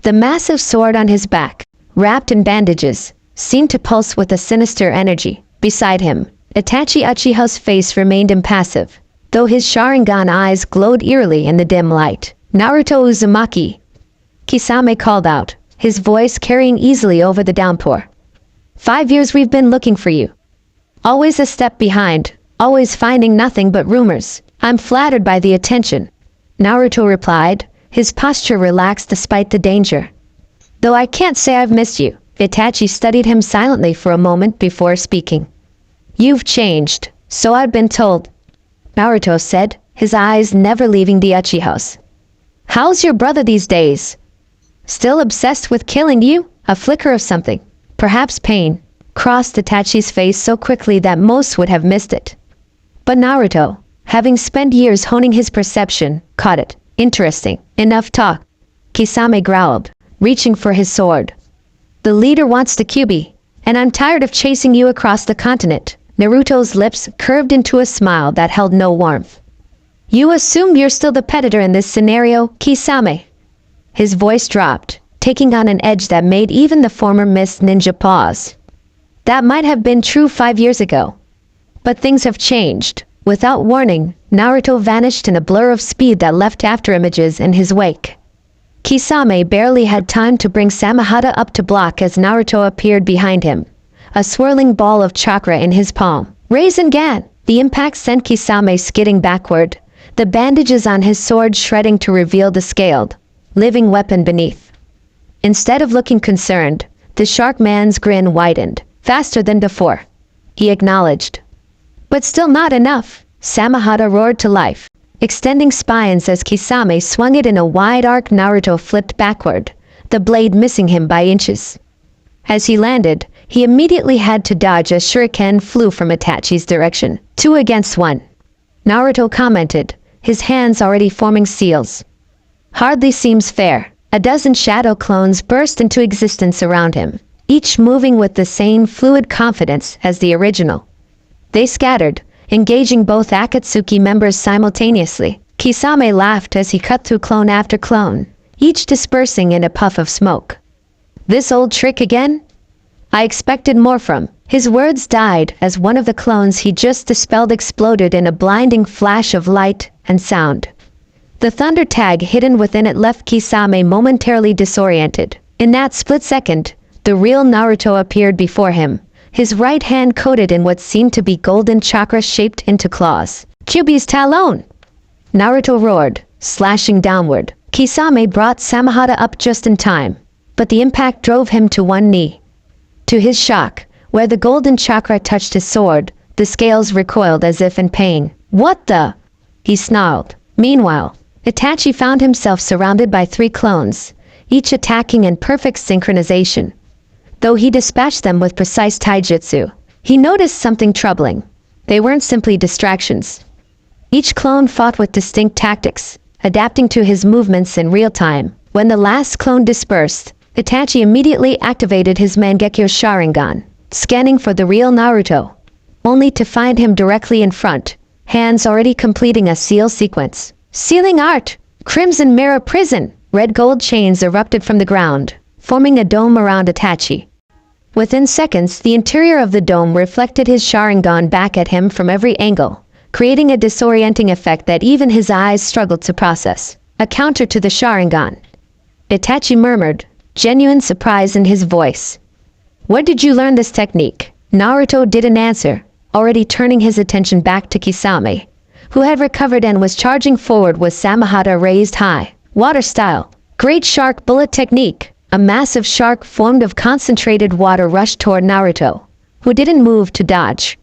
The massive sword on his back, wrapped in bandages, seemed to pulse with a sinister energy. Beside him, Itachi Uchiha's face remained impassive, though his Sharingan eyes glowed eerily in the dim light. Naruto Uzumaki, Kisame called out, his voice carrying easily over the downpour. 5 years we've been looking for you. Always a step behind, always finding nothing but rumors. I'm flattered by the attention. Naruto replied, his posture relaxed despite the danger. Though I can't say I've missed you. Itachi studied him silently for a moment before speaking. You've changed, so I've been told, Naruto said, his eyes never leaving the Uchihas. How's your brother these days? Still obsessed with killing you? A flicker of something, perhaps pain, crossed Itachi's face so quickly that most would have missed it. But Naruto, having spent years honing his perception, caught it. Interesting. Enough talk. Kisame growled, reaching for his sword. The leader wants the Kyuubi, and I'm tired of chasing you across the continent. Naruto's lips curved into a smile that held no warmth. You assume you're still the predator in this scenario, Kisame. His voice dropped, taking on an edge that made even the former Miss Ninja pause. That might have been true 5 years ago. But things have changed. Without warning, Naruto vanished in a blur of speed that left afterimages in his wake. Kisame barely had time to bring Samehada up to block as Naruto appeared behind him, a swirling ball of chakra in his palm. Rasengan! The impact sent Kisame skidding backward, the bandages on his sword shredding to reveal the scaled, living weapon beneath. Instead of looking concerned, the shark man's grin widened, faster than before. He acknowledged. But still not enough. Samehada roared to life, extending spines as Kisame swung it in a wide arc. Naruto flipped backward, the blade missing him by inches. As he landed, he immediately had to dodge as shuriken flew from Itachi's direction. 2 against 1. Naruto commented, his hands already forming seals. Hardly seems fair. A dozen shadow clones burst into existence around him, each moving with the same fluid confidence as the original. They scattered, engaging both Akatsuki members simultaneously. Kisame laughed as he cut through clone after clone, each dispersing in a puff of smoke. This old trick again? I expected more from. His words died as one of the clones he just dispelled exploded in a blinding flash of light and sound. The thunder tag hidden within it left Kisame momentarily disoriented. In that split second, the real Naruto appeared before him, his right hand coated in what seemed to be golden chakra shaped into claws. Kyuubi's Talon! Naruto roared, slashing downward. Kisame brought Samehada up just in time, but the impact drove him to one knee. To his shock, where the golden chakra touched his sword, the scales recoiled as if in pain. What the? He snarled. Meanwhile, Itachi found himself surrounded by 3 clones, each attacking in perfect synchronization. Though he dispatched them with precise taijutsu, he noticed something troubling. They weren't simply distractions. Each clone fought with distinct tactics, adapting to his movements in real time. When the last clone dispersed, Itachi immediately activated his Mangekyo Sharingan, scanning for the real Naruto, only to find him directly in front, hands already completing a seal sequence. Sealing art! Crimson Mirror Prison! Red gold chains erupted from the ground, forming a dome around Itachi. Within seconds, the interior of the dome reflected his Sharingan back at him from every angle, creating a disorienting effect that even his eyes struggled to process. A counter to the Sharingan. Itachi murmured, genuine surprise in his voice. Where did you learn this technique? Naruto didn't answer, already turning his attention back to Kisame, who had recovered and was charging forward with Samahata raised high. Water style. Great shark bullet technique. A massive shark formed of concentrated water rushed toward Naruto, who didn't move to dodge.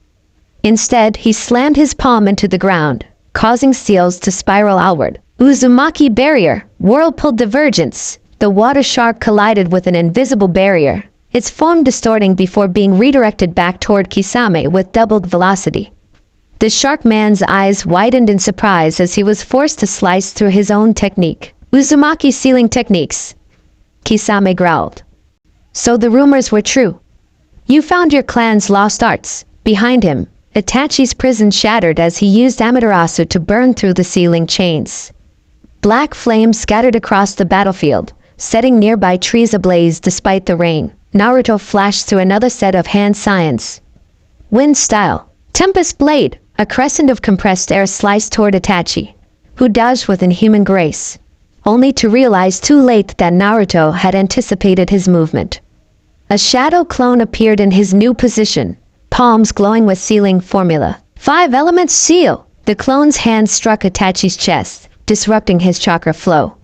Instead, he slammed his palm into the ground, causing seals to spiral outward. Uzumaki barrier. Whirlpool divergence. The water shark collided with an invisible barrier, its form distorting before being redirected back toward Kisame with doubled velocity. The shark man's eyes widened in surprise as he was forced to slice through his own technique. Uzumaki sealing techniques. Kisame growled. So the rumors were true. You found your clan's lost arts. Behind him, Itachi's prison shattered as he used Amaterasu to burn through the ceiling chains. Black flames scattered across the battlefield, setting nearby trees ablaze despite the rain. Naruto flashed through another set of hand signs. Wind style. Tempest blade. A crescent of compressed air sliced toward Itachi, who dodged with inhuman grace, only to realize too late that Naruto had anticipated his movement. A shadow clone appeared in his new position, palms glowing with sealing formula. 5 elements seal! The clone's hand struck Itachi's chest, disrupting his chakra flow.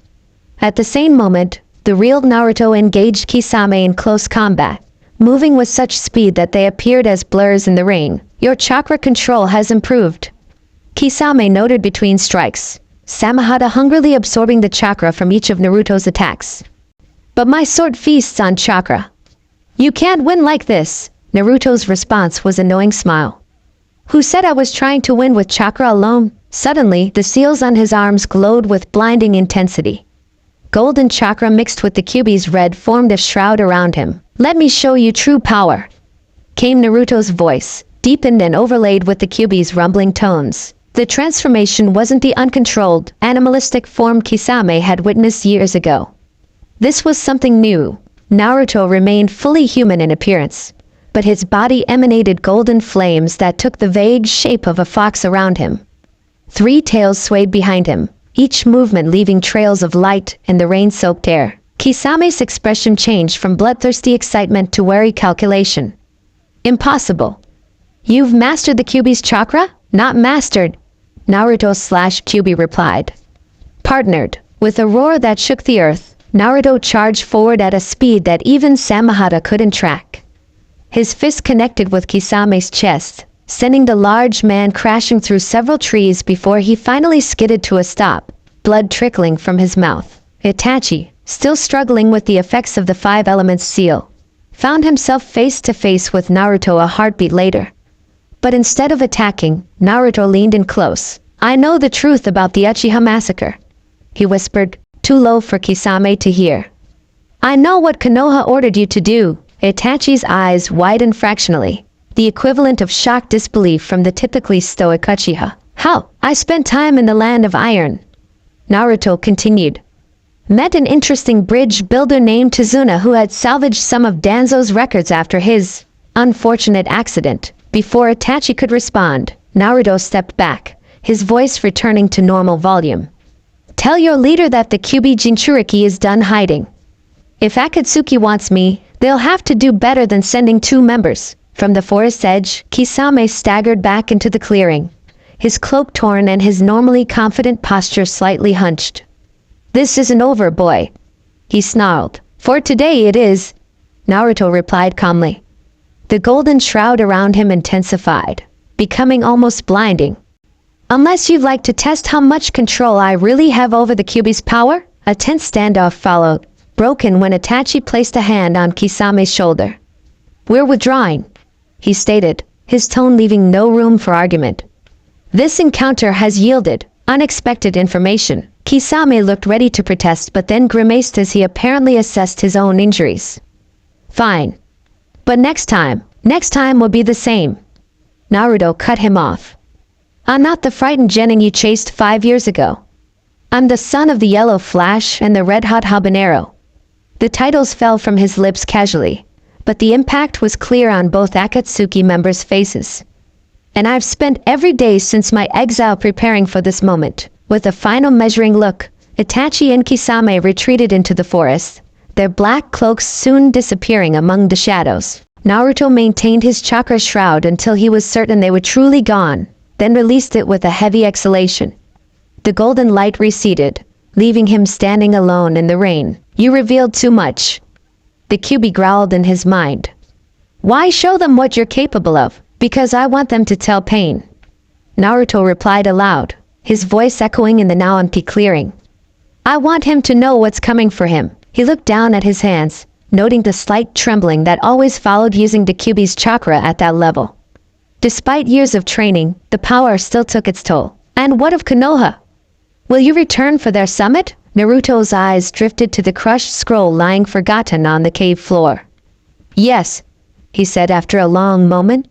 At the same moment, the real Naruto engaged Kisame in close combat, moving with such speed that they appeared as blurs in the ring. Your chakra control has improved. Kisame noted between strikes, Samahata hungrily absorbing the chakra from each of Naruto's attacks. But my sword feasts on chakra. You can't win like this. Naruto's response was an annoying smile. Who said I was trying to win with chakra alone? Suddenly, the seals on his arms glowed with blinding intensity. Golden chakra mixed with the Kyuubi's red formed a shroud around him. Let me show you true power, came Naruto's voice, deepened and overlaid with the Kyuubi's rumbling tones. The transformation wasn't the uncontrolled, animalistic form Kisame had witnessed years ago. This was something new. Naruto remained fully human in appearance, but his body emanated golden flames that took the vague shape of a fox around him. 3 tails swayed behind him, each movement leaving trails of light in the rain-soaked air. Kisame's expression changed from bloodthirsty excitement to wary calculation. Impossible. You've mastered the Kyuubi's chakra? Not mastered, Naruto/Kyuubi replied. Partnered. With a roar that shook the earth, Naruto charged forward at a speed that even Samahata couldn't track. His fist connected with Kisame's chest, sending the large man crashing through several trees before he finally skidded to a stop, blood trickling from his mouth. Itachi, still struggling with the effects of the 5 elements seal, found himself face to face with Naruto a heartbeat later. But instead of attacking, Naruto leaned in close. I know the truth about the Uchiha massacre, he whispered, too low for Kisame to hear. I know what Konoha ordered you to do. Itachi's eyes widened fractionally, the equivalent of shocked disbelief from the typically stoic Uchiha. How? I spent time in the land of iron, Naruto continued. Met an interesting bridge builder named Tizuna who had salvaged some of Danzo's records after his unfortunate accident. Before Itachi could respond, Naruto stepped back, his voice returning to normal volume. Tell your leader that the Kyuubi Jinchuriki is done hiding. If Akatsuki wants me, they'll have to do better than sending 2 members. From the forest edge, Kisame staggered back into the clearing, his cloak torn and his normally confident posture slightly hunched. This isn't over, boy, he snarled. For today it is, Naruto replied calmly. The golden shroud around him intensified, becoming almost blinding. Unless you'd like to test how much control I really have over the Kyuubi's power? A tense standoff followed, broken when Itachi placed a hand on Kisame's shoulder. We're withdrawing, he stated, his tone leaving no room for argument. This encounter has yielded unexpected information. Kisame looked ready to protest but then grimaced as he apparently assessed his own injuries. Fine. But next time will be the same. Naruto cut him off. I'm not the frightened genin you chased 5 years ago. I'm the son of the yellow flash and the red-hot habanero. The titles fell from his lips casually, but the impact was clear on both Akatsuki members' faces. And I've spent every day since my exile preparing for this moment. With a final measuring look, Itachi and Kisame retreated into the forest, their black cloaks soon disappearing among the shadows. Naruto maintained his chakra shroud until he was certain they were truly gone, then released it with a heavy exhalation. The golden light receded, leaving him standing alone in the rain. You revealed too much. The Kyuubi growled in his mind. Why show them what you're capable of? Because I want them to tell Pain. Naruto replied aloud, his voice echoing in the now empty clearing. I want him to know what's coming for him. He looked down at his hands, noting the slight trembling that always followed using the Kyuubi's chakra at that level. Despite years of training, the power still took its toll. And what of Konoha? Will you return for their summit? Naruto's eyes drifted to the crushed scroll lying forgotten on the cave floor. Yes, he said after a long moment.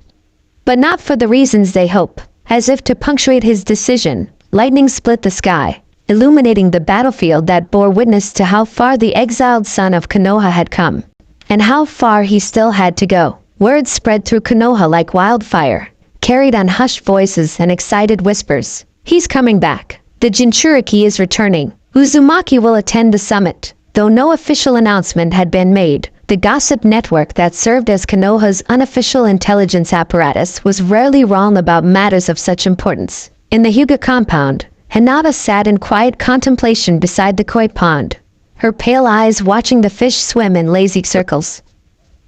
But not for the reasons they hope. As if to punctuate his decision, lightning split the sky, illuminating the battlefield that bore witness to how far the exiled son of Konoha had come, and how far he still had to go. Words spread through Konoha like wildfire, carried on hushed voices and excited whispers. He's coming back. The Jinchuriki is returning. Uzumaki will attend the summit. Though no official announcement had been made, the gossip network that served as Konoha's unofficial intelligence apparatus was rarely wrong about matters of such importance. In the Hyuga compound, Hinata sat in quiet contemplation beside the koi pond, her pale eyes watching the fish swim in lazy circles.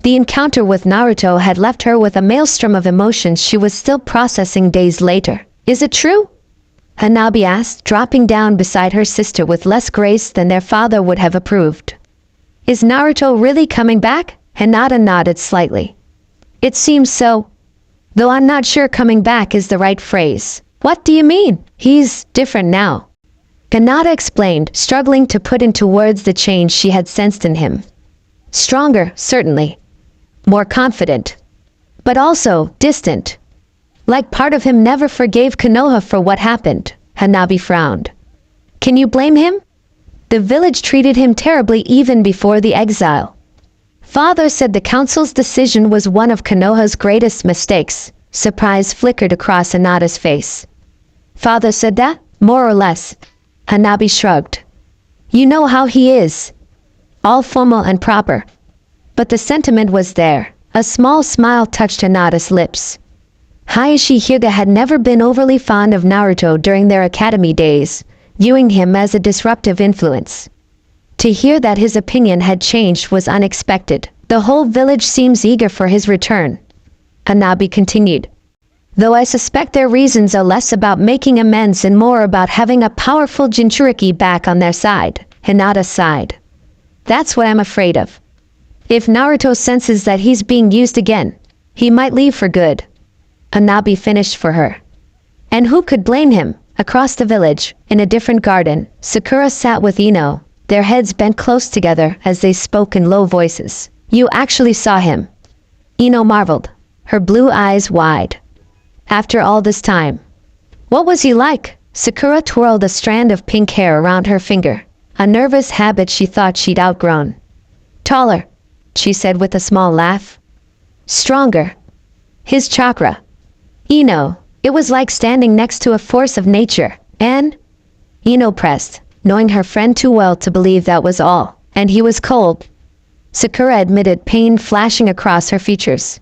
The encounter with Naruto had left her with a maelstrom of emotions she was still processing days later. Is it true? Hanabi asked, dropping down beside her sister with less grace than their father would have approved. Is Naruto really coming back? Hinata nodded slightly. It seems so, though I'm not sure coming back is the right phrase. What do you mean? He's different now. Hinata explained, struggling to put into words the change she had sensed in him. Stronger, certainly. More confident. But also distant. Like part of him never forgave Konoha for what happened. Hanabi frowned. Can you blame him? The village treated him terribly even before the exile. Father said the council's decision was one of Konoha's greatest mistakes. Surprise flickered across Hinata's face. Father said that? More or less. Hanabi shrugged. You know how he is. All formal and proper. But the sentiment was there. A small smile touched Hinata's lips. Hayashi Hyuga had never been overly fond of Naruto during their academy days, viewing him as a disruptive influence. To hear that his opinion had changed was unexpected. The whole village seems eager for his return. Hanabi continued. Though I suspect their reasons are less about making amends and more about having a powerful Jinchuriki back on their side. Hinata sighed. That's what I'm afraid of. If Naruto senses that he's being used again, he might leave for good. Hanabi finished for her. And who could blame him? Across the village, in a different garden, Sakura sat with Ino, their heads bent close together as they spoke in low voices. You actually saw him? Ino marveled, her blue eyes wide. After all this time. What was he like? Sakura twirled a strand of pink hair around her finger, a nervous habit she thought she'd outgrown. Taller, she said with a small laugh. Stronger. His chakra. Ino, it was like standing next to a force of nature, and? Ino pressed, knowing her friend too well to believe that was all. And he was cold. Sakura admitted, pain flashing across her features.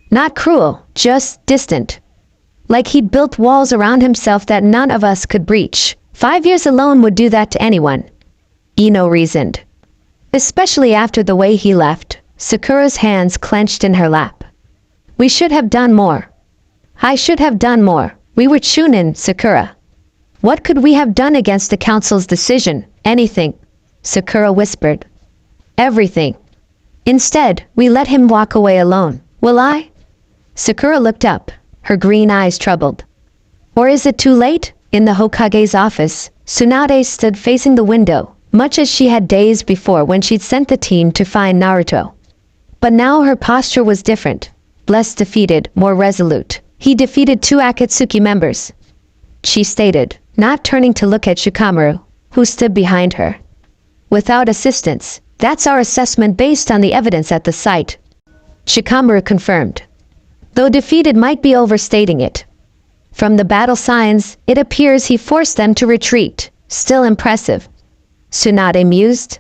Not cruel, just distant. Like he'd built walls around himself that none of us could breach. 5 years alone would do that to anyone. Ino reasoned. Especially after the way he left. Sakura's hands clenched in her lap. We should have done more. I should have done more. We were Chunin, Sakura. What could we have done against the council's decision? Anything, Sakura whispered. Everything. Instead, we let him walk away alone. Will I? Sakura looked up, her green eyes troubled. Or is it too late? In the Hokage's office, Tsunade stood facing the window, much as she had days before when she'd sent the team to find Naruto. But now her posture was different. Less defeated, more resolute. He defeated 2 Akatsuki members, she stated, not turning to look at Shikamaru, who stood behind her. Without assistance. That's our assessment based on the evidence at the site. Shikamaru confirmed. Though defeated might be overstating it. From the battle signs, it appears he forced them to retreat. Still impressive. Tsunade mused.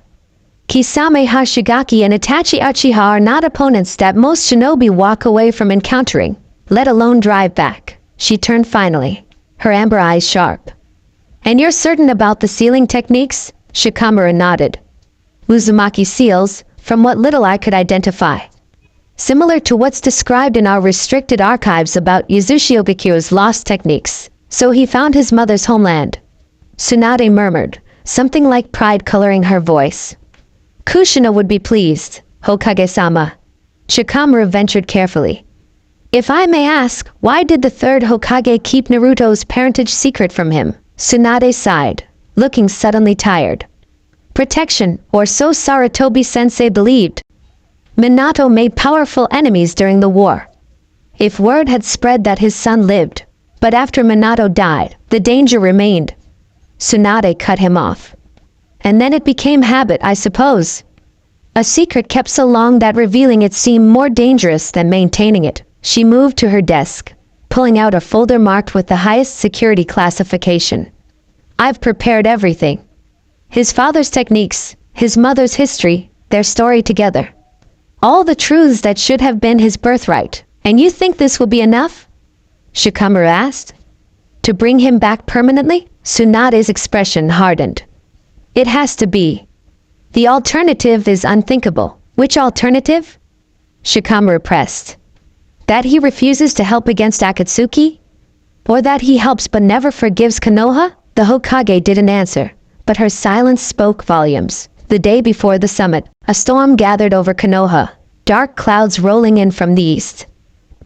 Kisame Hashigaki and Itachi Uchiha are not opponents that most shinobi walk away from encountering, let alone drive back. She turned finally, her amber eyes sharp. And you're certain about the sealing techniques? Shikamaru nodded. Uzumaki seals, from what little I could identify. Similar to what's described in our restricted archives about Yasushi Ogakyu's lost techniques. So he found his mother's homeland. Tsunade murmured, something like pride coloring her voice. Kushina would be pleased, Hokage-sama. Shikamaru ventured carefully. If I may ask, why did the 3rd Hokage keep Naruto's parentage secret from him? Tsunade sighed, looking suddenly tired. Protection, or so Sarutobi-sensei believed. Minato made powerful enemies during the war. If word had spread that his son lived, but after Minato died, the danger remained. Tsunade cut him off. And then it became habit, I suppose. A secret kept so long that revealing it seemed more dangerous than maintaining it. She moved to her desk, pulling out a folder marked with the highest security classification. I've prepared everything. His father's techniques, his mother's history, their story together. All the truths that should have been his birthright. And you think this will be enough? Shikamaru asked. To bring him back permanently? Tsunade's expression hardened. It has to be. The alternative is unthinkable. Which alternative? Shikamaru pressed. That he refuses to help against Akatsuki? Or that he helps but never forgives Konoha? The Hokage didn't answer, but her silence spoke volumes. The day before the summit, a storm gathered over Konoha, dark clouds rolling in from the east.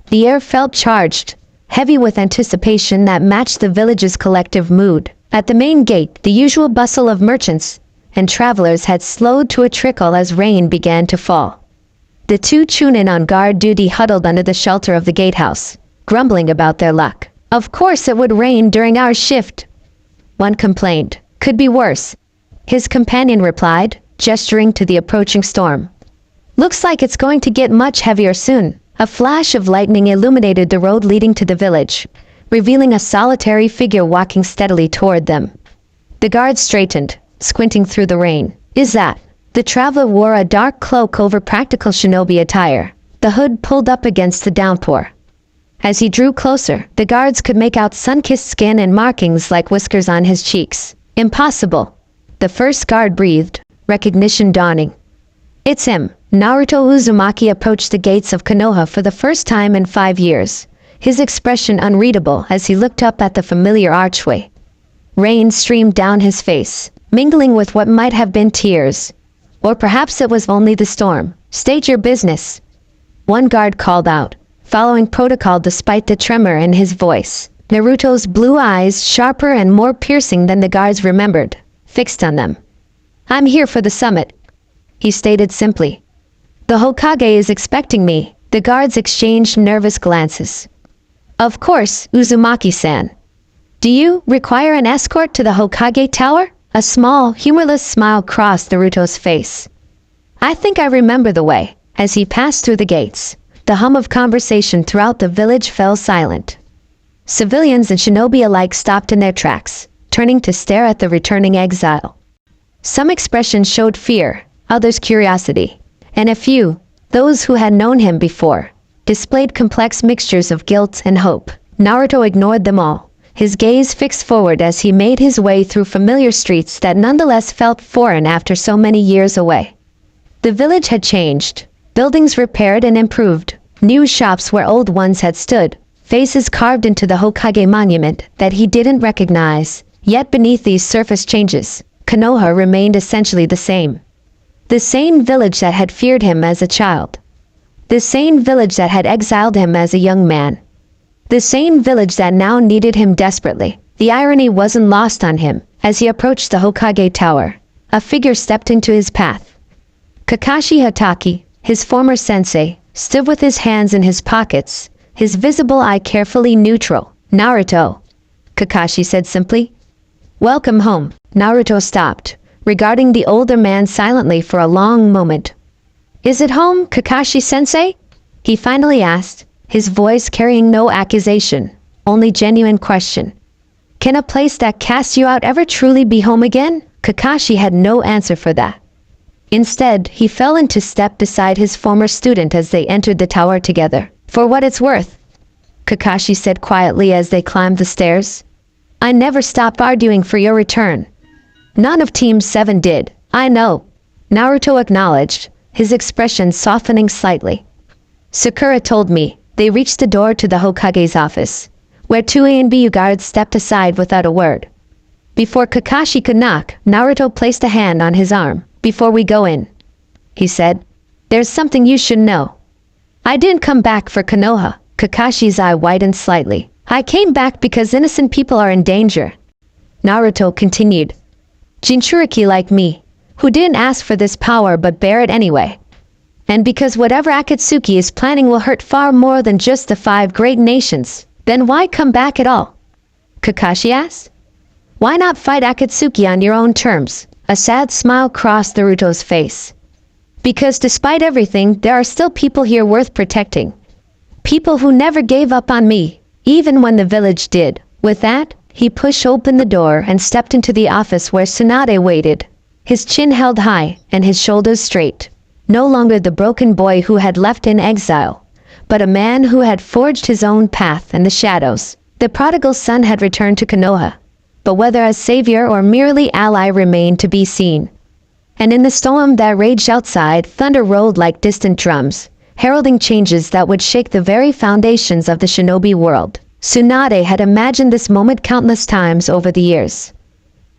The air felt charged, heavy with anticipation that matched the village's collective mood. At the main gate, the usual bustle of merchants and travelers had slowed to a trickle as rain began to fall. The 2 Chunin on guard duty huddled under the shelter of the gatehouse, grumbling about their luck. Of course it would rain during our shift. One complained. Could be worse. His companion replied, gesturing to the approaching storm. Looks like it's going to get much heavier soon. A flash of lightning illuminated the road leading to the village, revealing a solitary figure walking steadily toward them. The guard straightened, squinting through the rain. Is that? The traveler wore a dark cloak over practical shinobi attire, the hood pulled up against the downpour. As he drew closer, the guards could make out sun-kissed skin and markings like whiskers on his cheeks. Impossible. The first guard breathed, recognition dawning. It's him. Naruto Uzumaki approached the gates of Konoha for the first time in 5 years, his expression unreadable as he looked up at the familiar archway. Rain streamed down his face, mingling with what might have been tears. Or perhaps it was only the storm. State your business. One guard called out, following protocol despite the tremor in his voice. Naruto's blue eyes, sharper and more piercing than the guards remembered, fixed on them. I'm here for the summit, he stated simply. The Hokage is expecting me. The guards exchanged nervous glances. Of course, Uzumaki-san. Do you require an escort to the Hokage Tower? A small, humorless smile crossed Naruto's face. I think I remember the way. As he passed through the gates, the hum of conversation throughout the village fell silent. Civilians and shinobi alike stopped in their tracks, turning to stare at the returning exile. Some expressions showed fear, others curiosity, and a few, those who had known him before, displayed complex mixtures of guilt and hope. Naruto ignored them all, his gaze fixed forward as he made his way through familiar streets that nonetheless felt foreign after so many years away. The village had changed, buildings repaired and improved, new shops where old ones had stood, faces carved into the Hokage monument that he didn't recognize. Yet beneath these surface changes, Konoha remained essentially the same. The same village that had feared him as a child. The same village that had exiled him as a young man. The same village that now needed him desperately. The irony wasn't lost on him. As he approached the Hokage Tower, a figure stepped into his path. Kakashi Hatake, his former sensei, stood with his hands in his pockets, his visible eye carefully neutral. Naruto, Kakashi said simply. Welcome home. Naruto stopped, regarding the older man silently for a long moment. Is it home, Kakashi-sensei? He finally asked, his voice carrying no accusation, only genuine question. Can a place that cast you out ever truly be home again? Kakashi had no answer for that. Instead, he fell into step beside his former student as they entered the tower together. For what it's worth, Kakashi said quietly as they climbed the stairs. I never stopped arguing for your return. None of Team 7 did. I know. Naruto acknowledged, his expression softening slightly. Sakura told me. They reached the door to the Hokage's office, where two A&BU guards stepped aside without a word. Before Kakashi could knock, Naruto placed a hand on his arm. Before we go in, he said, there's something you should know. I didn't come back for Konoha. Kakashi's eye widened slightly. I came back because innocent people are in danger. Naruto continued. Jinchuriki like me, who didn't ask for this power but bear it anyway. And because whatever Akatsuki is planning will hurt far more than just the 5 great nations, then why come back at all? Kakashi asked. Why not fight Akatsuki on your own terms? A sad smile crossed Naruto's face. Because despite everything, there are still people here worth protecting. People who never gave up on me, even when the village did. With that, he pushed open the door and stepped into the office where Tsunade waited, his chin held high and his shoulders straight. No longer the broken boy who had left in exile, but a man who had forged his own path in the shadows. The prodigal son had returned to Konoha, but whether as savior or merely ally remained to be seen. And in the storm that raged outside, thunder rolled like distant drums, heralding changes that would shake the very foundations of the shinobi world. Tsunade had imagined this moment countless times over the years.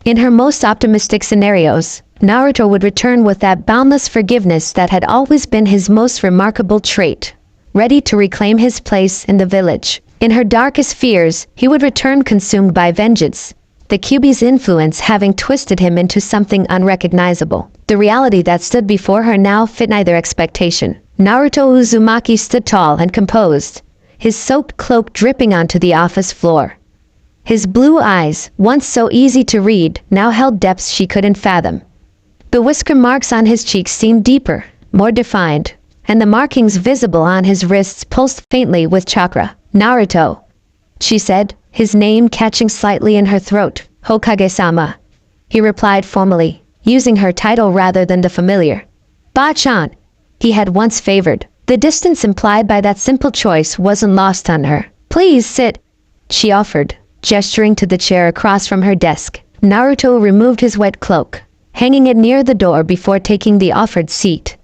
In her most optimistic scenarios, Naruto would return with that boundless forgiveness that had always been his most remarkable trait, ready to reclaim his place in the village. In her darkest fears, he would return consumed by vengeance, the Kyuubi's influence having twisted him into something unrecognizable. The reality that stood before her now fit neither expectation. Naruto Uzumaki stood tall and composed, his soaked cloak dripping onto the office floor. His blue eyes, once so easy to read, now held depths she couldn't fathom. The whisker marks on his cheeks seemed deeper, more defined, and the markings visible on his wrists pulsed faintly with chakra. Naruto, she said, his name catching slightly in her throat. Hokage-sama, he replied formally, using her title rather than the familiar Ba-chan he had once favored. The distance implied by that simple choice wasn't lost on her. Please sit, she offered, gesturing to the chair across from her desk. Naruto removed his wet cloak, hanging it near the door before taking the offered seat.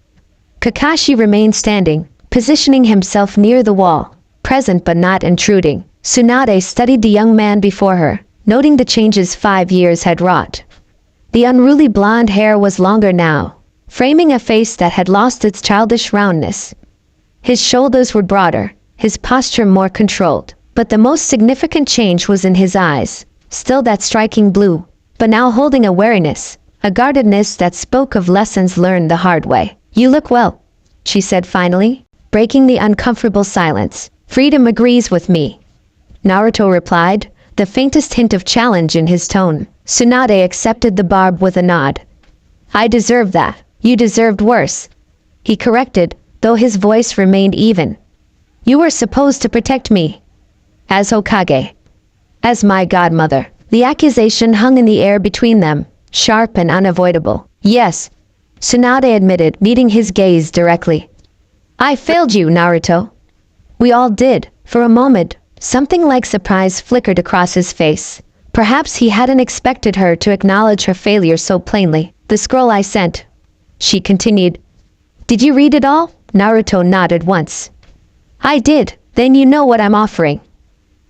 Kakashi remained standing, positioning himself near the wall, present but not intruding. Tsunade studied the young man before her, noting the changes 5 years had wrought. The unruly blonde hair was longer now, framing a face that had lost its childish roundness. His shoulders were broader, his posture more controlled, but the most significant change was in his eyes, still that striking blue, but now holding a wariness, a guardedness that spoke of lessons learned the hard way. You look well, she said finally, breaking the uncomfortable silence. Freedom agrees with me, Naruto replied, the faintest hint of challenge in his tone. Tsunade accepted the barb with a nod. I deserved that. You deserved worse, he corrected, though his voice remained even. You were supposed to protect me. As Hokage. As my godmother. The accusation hung in the air between them, sharp and unavoidable. Yes, Tsunade admitted, meeting his gaze directly. I failed you, Naruto. We all did. For a moment, something like surprise flickered across his face. Perhaps he hadn't expected her to acknowledge her failure so plainly. The scroll I sent, she continued. Did you read it all? Naruto nodded once. I did. Then you know what I'm offering.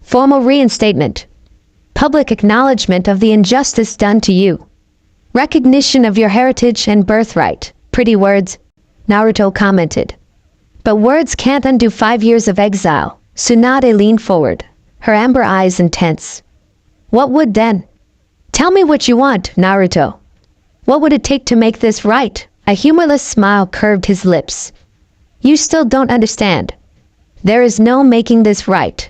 Formal reinstatement. Public acknowledgement of the injustice done to you. Recognition of your heritage and birthright. Pretty words, Naruto commented. But words can't undo 5 years of exile. Tsunade leaned forward, her amber eyes intense. What would then? Tell me what you want, Naruto. What would it take to make this right? A humorless smile curved his lips. You still don't understand. There is no making this right.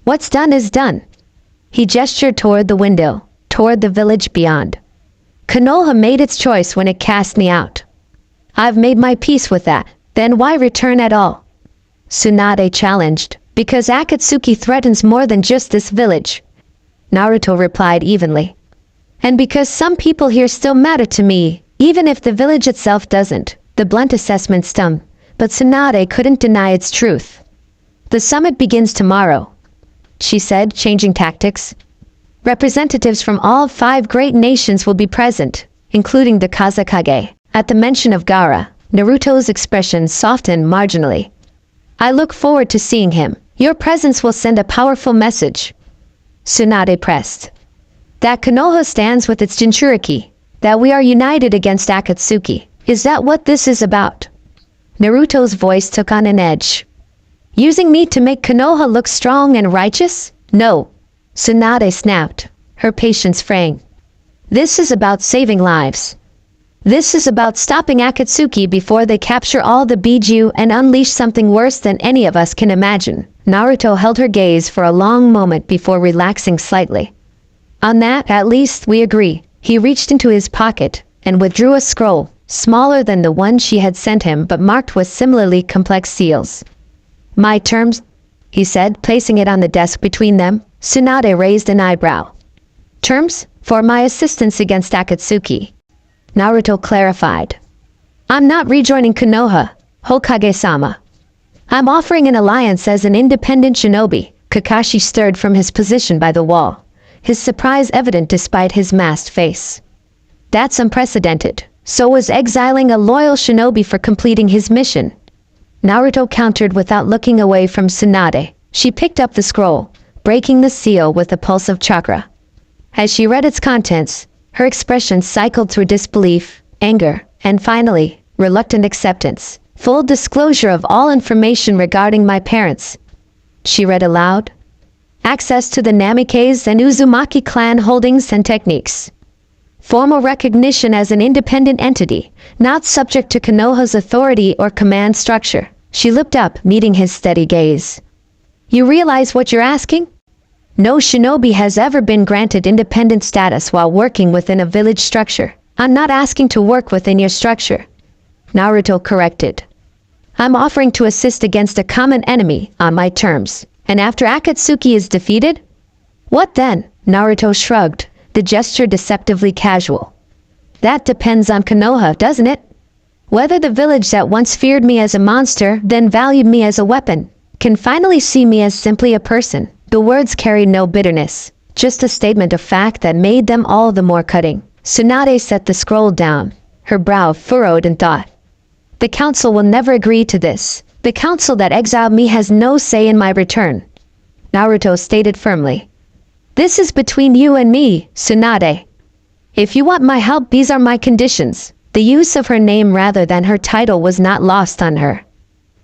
What's done is done. He gestured toward the window, toward the village beyond. Konoha made its choice when it cast me out. I've made my peace with that, then why return at all? Tsunade challenged, because Akatsuki threatens more than just this village. Naruto replied evenly. And because some people here still matter to me, even if the village itself doesn't. The blunt assessment stung, but Tsunade couldn't deny its truth. The summit begins tomorrow, she said, changing tactics. Representatives from all 5 great nations will be present, including the Kazekage. At the mention of Gaara, Naruto's expression softened marginally. I look forward to seeing him. Your presence will send a powerful message. Tsunade pressed. That Konoha stands with its Jinchuriki, that we are united against Akatsuki. Is that what this is about? Naruto's voice took on an edge. Using me to make Konoha look strong and righteous? No. Tsunade snapped, her patience fraying. This is about saving lives. This is about stopping Akatsuki before they capture all the Biju and unleash something worse than any of us can imagine. Naruto held her gaze for a long moment before relaxing slightly. On that, at least, we agree. He reached into his pocket and withdrew a scroll, smaller than the one she had sent him but marked with similarly complex seals. My terms, he said, placing it on the desk between them. Tsunade raised an eyebrow. Terms? For my assistance against Akatsuki. Naruto clarified. I'm not rejoining Konoha, Hokage-sama. I'm offering an alliance as an independent shinobi. Kakashi stirred from his position by the wall, his surprise evident despite his masked face. That's unprecedented. So was exiling a loyal shinobi for completing his mission. Naruto countered without looking away from Tsunade. She picked up the scroll, breaking the seal with a pulse of chakra. As she read its contents, her expression cycled through disbelief, anger, and finally, reluctant acceptance. Full disclosure of all information regarding my parents. She read aloud. Access to the Namikaze and Uzumaki clan holdings and techniques. Formal recognition as an independent entity, not subject to Konoha's authority or command structure. She looked up, meeting his steady gaze. You realize what you're asking? No shinobi has ever been granted independent status while working within a village structure. I'm not asking to work within your structure. Naruto corrected. I'm offering to assist against a common enemy on my terms. And after Akatsuki is defeated? What then? Naruto shrugged, the gesture deceptively casual. That depends on Konoha, doesn't it? Whether the village that once feared me as a monster, then valued me as a weapon, can finally see me as simply a person. The words carried no bitterness, just a statement of fact that made them all the more cutting. Tsunade set the scroll down, her brow furrowed in thought. The council will never agree to this. The council that exiled me has no say in my return. Naruto stated firmly. This is between you and me, Tsunade. If you want my help, these are my conditions. The use of her name rather than her title was not lost on her.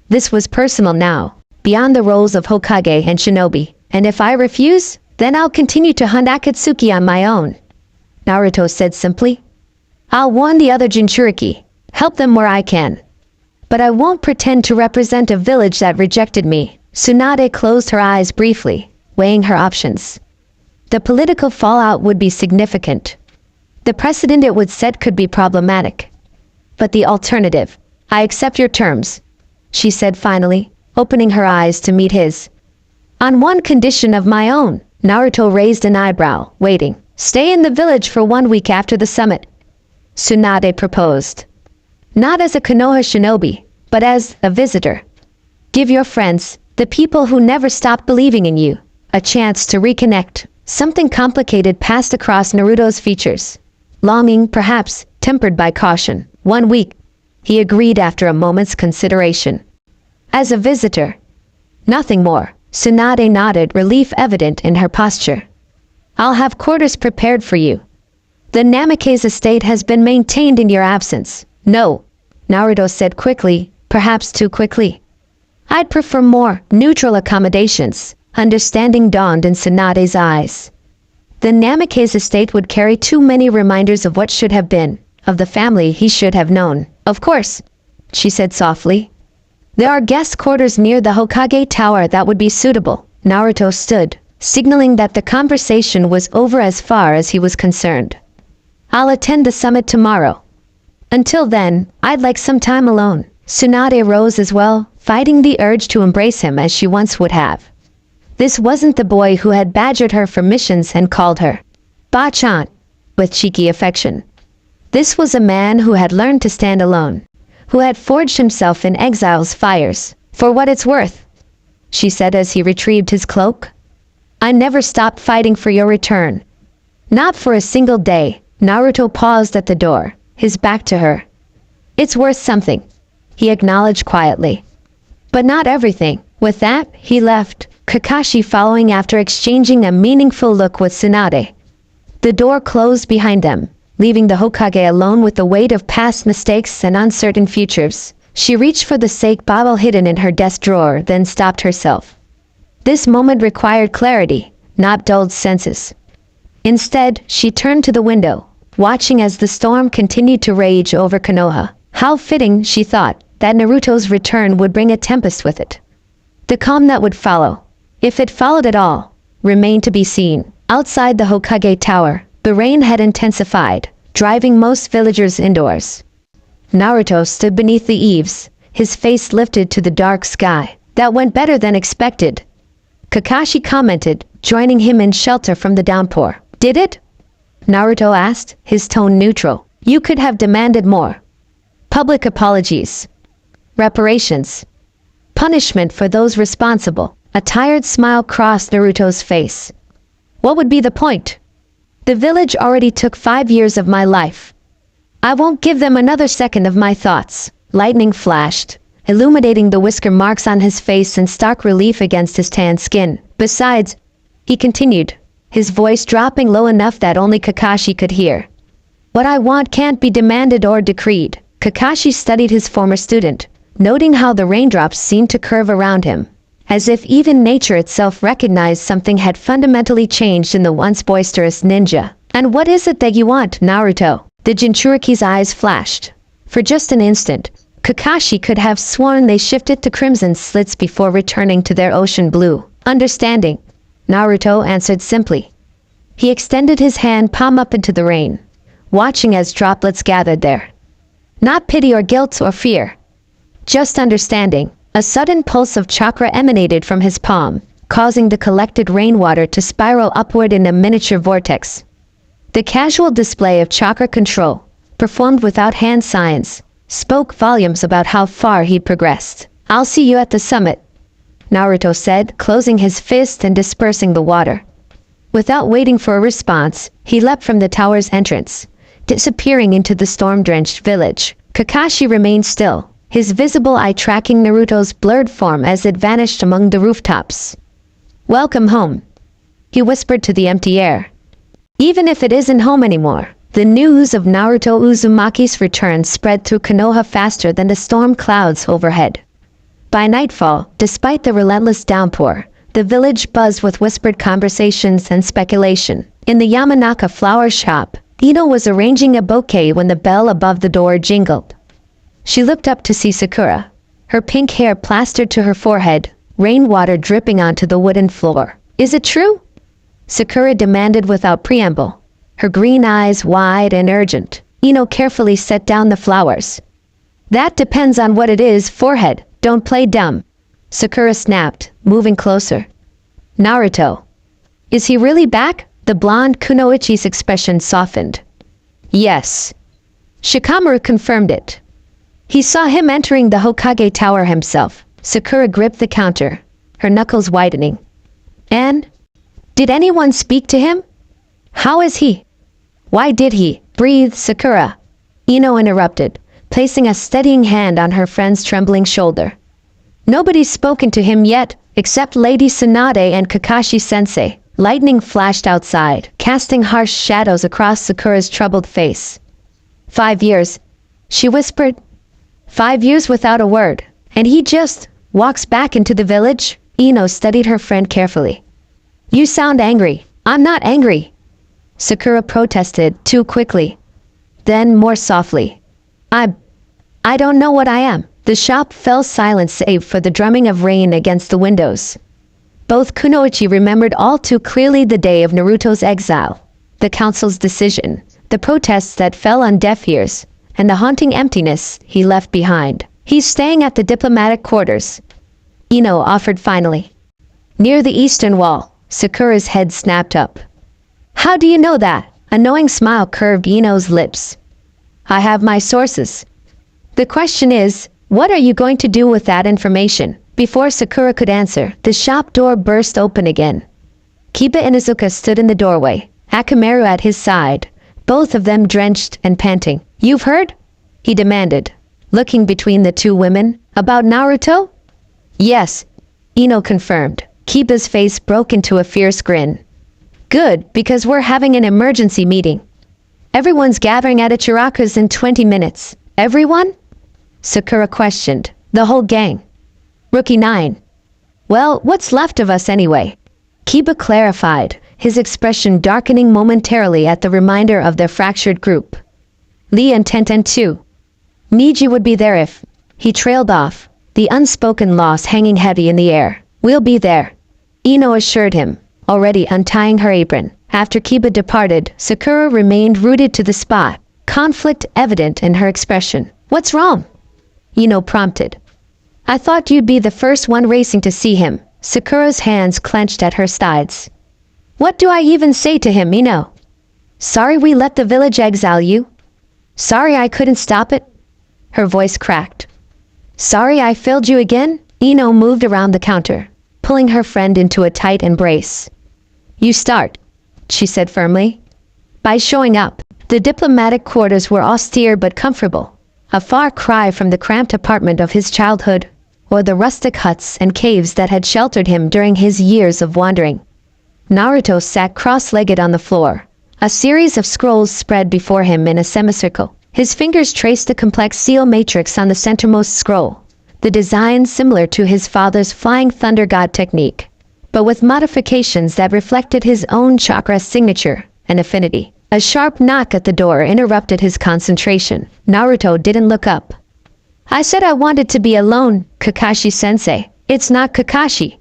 This was personal now, beyond the roles of Hokage and Shinobi. And if I refuse, then I'll continue to hunt Akatsuki on my own. Naruto said simply. I'll warn the other Jinchuriki, help them where I can. But I won't pretend to represent a village that rejected me. Tsunade closed her eyes briefly, weighing her options. The political fallout would be significant. The precedent it would set could be problematic. But the alternative, I accept your terms, she said finally, opening her eyes to meet his. On one condition of my own. Naruto raised an eyebrow, waiting. Stay in the village for 1 week after the summit. Tsunade proposed. Not as a Konoha shinobi, but as a visitor. Give your friends, the people who never stopped believing in you, a chance to reconnect. Something complicated passed across Naruto's features. Longing, perhaps, tempered by caution. 1 week, he agreed after a moment's consideration. As a visitor. Nothing more. Tsunade nodded, relief evident in her posture. I'll have quarters prepared for you. The Namikaze estate has been maintained in your absence. No, Naruto said quickly, perhaps too quickly. I'd prefer more neutral accommodations. Understanding dawned in Tsunade's eyes. The Namikaze estate would carry too many reminders of what should have been, of the family he should have known. Of course, she said softly. There are guest quarters near the Hokage Tower that would be suitable. Naruto stood, signaling that the conversation was over as far as he was concerned. I'll attend the summit tomorrow. Until then, I'd like some time alone. Tsunade rose as well, fighting the urge to embrace him as she once would have. This wasn't the boy who had badgered her for missions and called her Ba-chan, with cheeky affection. This was a man who had learned to stand alone, who had forged himself in exile's fires. For what it's worth, she said as he retrieved his cloak. I never stopped fighting for your return. Not for a single day. Naruto paused at the door, his back to her. It's worth something, he acknowledged quietly. But not everything. With that, he left, Kakashi following after exchanging a meaningful look with Tsunade. The door closed behind them, leaving the Hokage alone with the weight of past mistakes and uncertain futures. She reached for the sake bottle hidden in her desk drawer, then stopped herself. This moment required clarity, not dulled senses. Instead, she turned to the window, watching as the storm continued to rage over Konoha. How fitting, she thought, that Naruto's return would bring a tempest with it. The calm that would follow, if it followed at all, remained to be seen. Outside the Hokage Tower, the rain had intensified, driving most villagers indoors. Naruto stood beneath the eaves, his face lifted to the dark sky. That went better than expected, Kakashi commented, joining him in shelter from the downpour. Did it? Naruto asked, his tone neutral. You could have demanded more. Public apologies. Reparations. Punishment for those responsible. A tired smile crossed Naruto's face. What would be the point? The village already took 5 years of my life. I won't give them another second of my thoughts. Lightning flashed, illuminating the whisker marks on his face in stark relief against his tan skin. Besides, he continued, his voice dropping low enough that only Kakashi could hear. What I want can't be demanded or decreed. Kakashi studied his former student, noting how the raindrops seemed to curve around him, as if even nature itself recognized something had fundamentally changed in the once boisterous ninja. And what is it that you want, Naruto? The Jinchuriki's eyes flashed. For just an instant, Kakashi could have sworn they shifted to crimson slits before returning to their ocean blue. Understanding, Naruto answered simply. He extended his hand palm up into the rain, watching as droplets gathered there. Not pity or guilt or fear. Just understanding. A sudden pulse of chakra emanated from his palm, causing the collected rainwater to spiral upward in a miniature vortex. The casual display of chakra control, performed without hand signs, spoke volumes about how far he'd progressed. I'll see you at the summit, Naruto said, closing his fist and dispersing the water. Without waiting for a response, he leapt from the tower's entrance, disappearing into the storm-drenched village. Kakashi remained still, his visible eye tracking Naruto's blurred form as it vanished among the rooftops. Welcome home, he whispered to the empty air. Even if it isn't home anymore. The news of Naruto Uzumaki's return spread through Konoha faster than the storm clouds overhead. By nightfall, despite the relentless downpour, the village buzzed with whispered conversations and speculation. In the Yamanaka flower shop, Ino was arranging a bouquet when the bell above the door jingled. She looked up to see Sakura, her pink hair plastered to her forehead, rainwater dripping onto the wooden floor. Is it true? Sakura demanded without preamble, her green eyes wide and urgent. Ino carefully set down the flowers. That depends on what it is, forehead. Don't play dumb. Sakura snapped, moving closer. Naruto. Is he really back? The blonde Kunoichi's expression softened. Yes. Shikamaru confirmed it. He saw him entering the Hokage Tower himself. Sakura gripped the counter, her knuckles widening. And? Did anyone speak to him? How is he? Why did he? Breathe, Sakura. Ino interrupted, placing a steadying hand on her friend's trembling shoulder. Nobody's spoken to him yet, except Lady Tsunade and Kakashi-sensei. Lightning flashed outside, casting harsh shadows across Sakura's troubled face. 5 years, she whispered. 5 years without a word, and he just walks back into the village? Ino studied her friend carefully. You sound angry. I'm not angry, Sakura protested too quickly. Then more softly. I don't know what I am. The shop fell silent save for the drumming of rain against the windows. Both Kunoichi remembered all too clearly the day of Naruto's exile, the council's decision, the protests that fell on deaf ears, and the haunting emptiness he left behind. He's staying at the diplomatic quarters, Ino offered finally. Near the eastern wall, Sakura's head snapped up. How do you know that? A knowing smile curved Ino's lips. I have my sources. The question is, what are you going to do with that information? Before Sakura could answer, the shop door burst open again. Kiba and Izuka stood in the doorway, Akamaru at his side, both of them drenched and panting. You've heard? He demanded, looking between the two women. About Naruto? Yes, Ino confirmed. Kiba's face broke into a fierce grin. Good, because we're having an emergency meeting. Everyone's gathering at Ichiraku's in 20 minutes. Everyone? Sakura questioned. The whole gang. Rookie 9. Well, what's left of us anyway? Kiba clarified, his expression darkening momentarily at the reminder of their fractured group. Lee and Tenten too. Miji would be there if... He trailed off, the unspoken loss hanging heavy in the air. We'll be there, Ino assured him, already untying her apron. After Kiba departed, Sakura remained rooted to the spot, conflict evident in her expression. What's wrong? Ino prompted. I thought you'd be the first one racing to see him. Sakura's hands clenched at her sides. What do I even say to him, Ino? Sorry we let the village exile you. Sorry I couldn't stop it. Her voice cracked. Sorry I failed you again? Ino moved around the counter, pulling her friend into a tight embrace. You start, she said firmly. By showing up. The diplomatic quarters were austere but comfortable, a far cry from the cramped apartment of his childhood, or the rustic huts and caves that had sheltered him during his years of wandering. Naruto sat cross-legged on the floor, a series of scrolls spread before him in a semicircle. His fingers traced the complex seal matrix on the centermost scroll, the design similar to his father's flying thunder god technique, but with modifications that reflected his own chakra signature and affinity. A sharp knock at the door interrupted his concentration. Naruto didn't look up. I said I wanted to be alone, Kakashi-sensei. It's not Kakashi.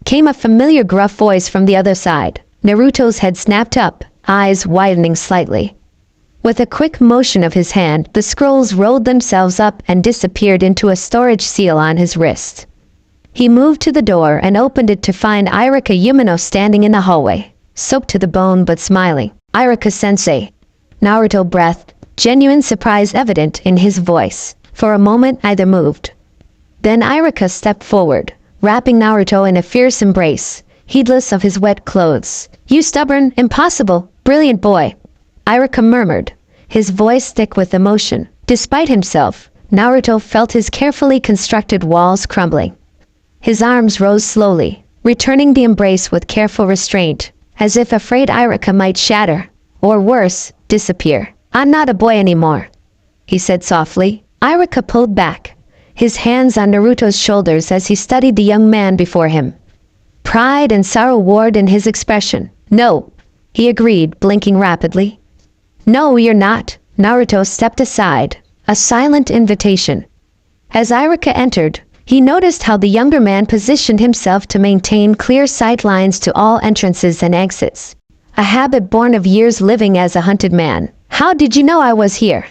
Came a familiar gruff voice from the other side. Naruto's head snapped up, eyes widening slightly. With a quick motion of his hand, the scrolls rolled themselves up and disappeared into a storage seal on his wrist. He moved to the door and opened it to find Irika Yumino standing in the hallway, soaked to the bone but smiling. Irika-sensei. Naruto breathed, genuine surprise evident in his voice. For a moment neither moved. Then Irika stepped forward, wrapping Naruto in a fierce embrace, heedless of his wet clothes. You stubborn, impossible, brilliant boy, Irika murmured, his voice thick with emotion. Despite himself, Naruto felt his carefully constructed walls crumbling. His arms rose slowly, returning the embrace with careful restraint, as if afraid Irika might shatter, or worse, disappear. I'm not a boy anymore, he said softly. Irika pulled back, his hands on Naruto's shoulders as he studied the young man before him. Pride and sorrow warred in his expression. No, he agreed, blinking rapidly. No, you're not. Naruto stepped aside, a silent invitation. As Irika entered, he noticed how the younger man positioned himself to maintain clear sight lines to all entrances and exits, a habit born of years living as a hunted man. How did you know I was here?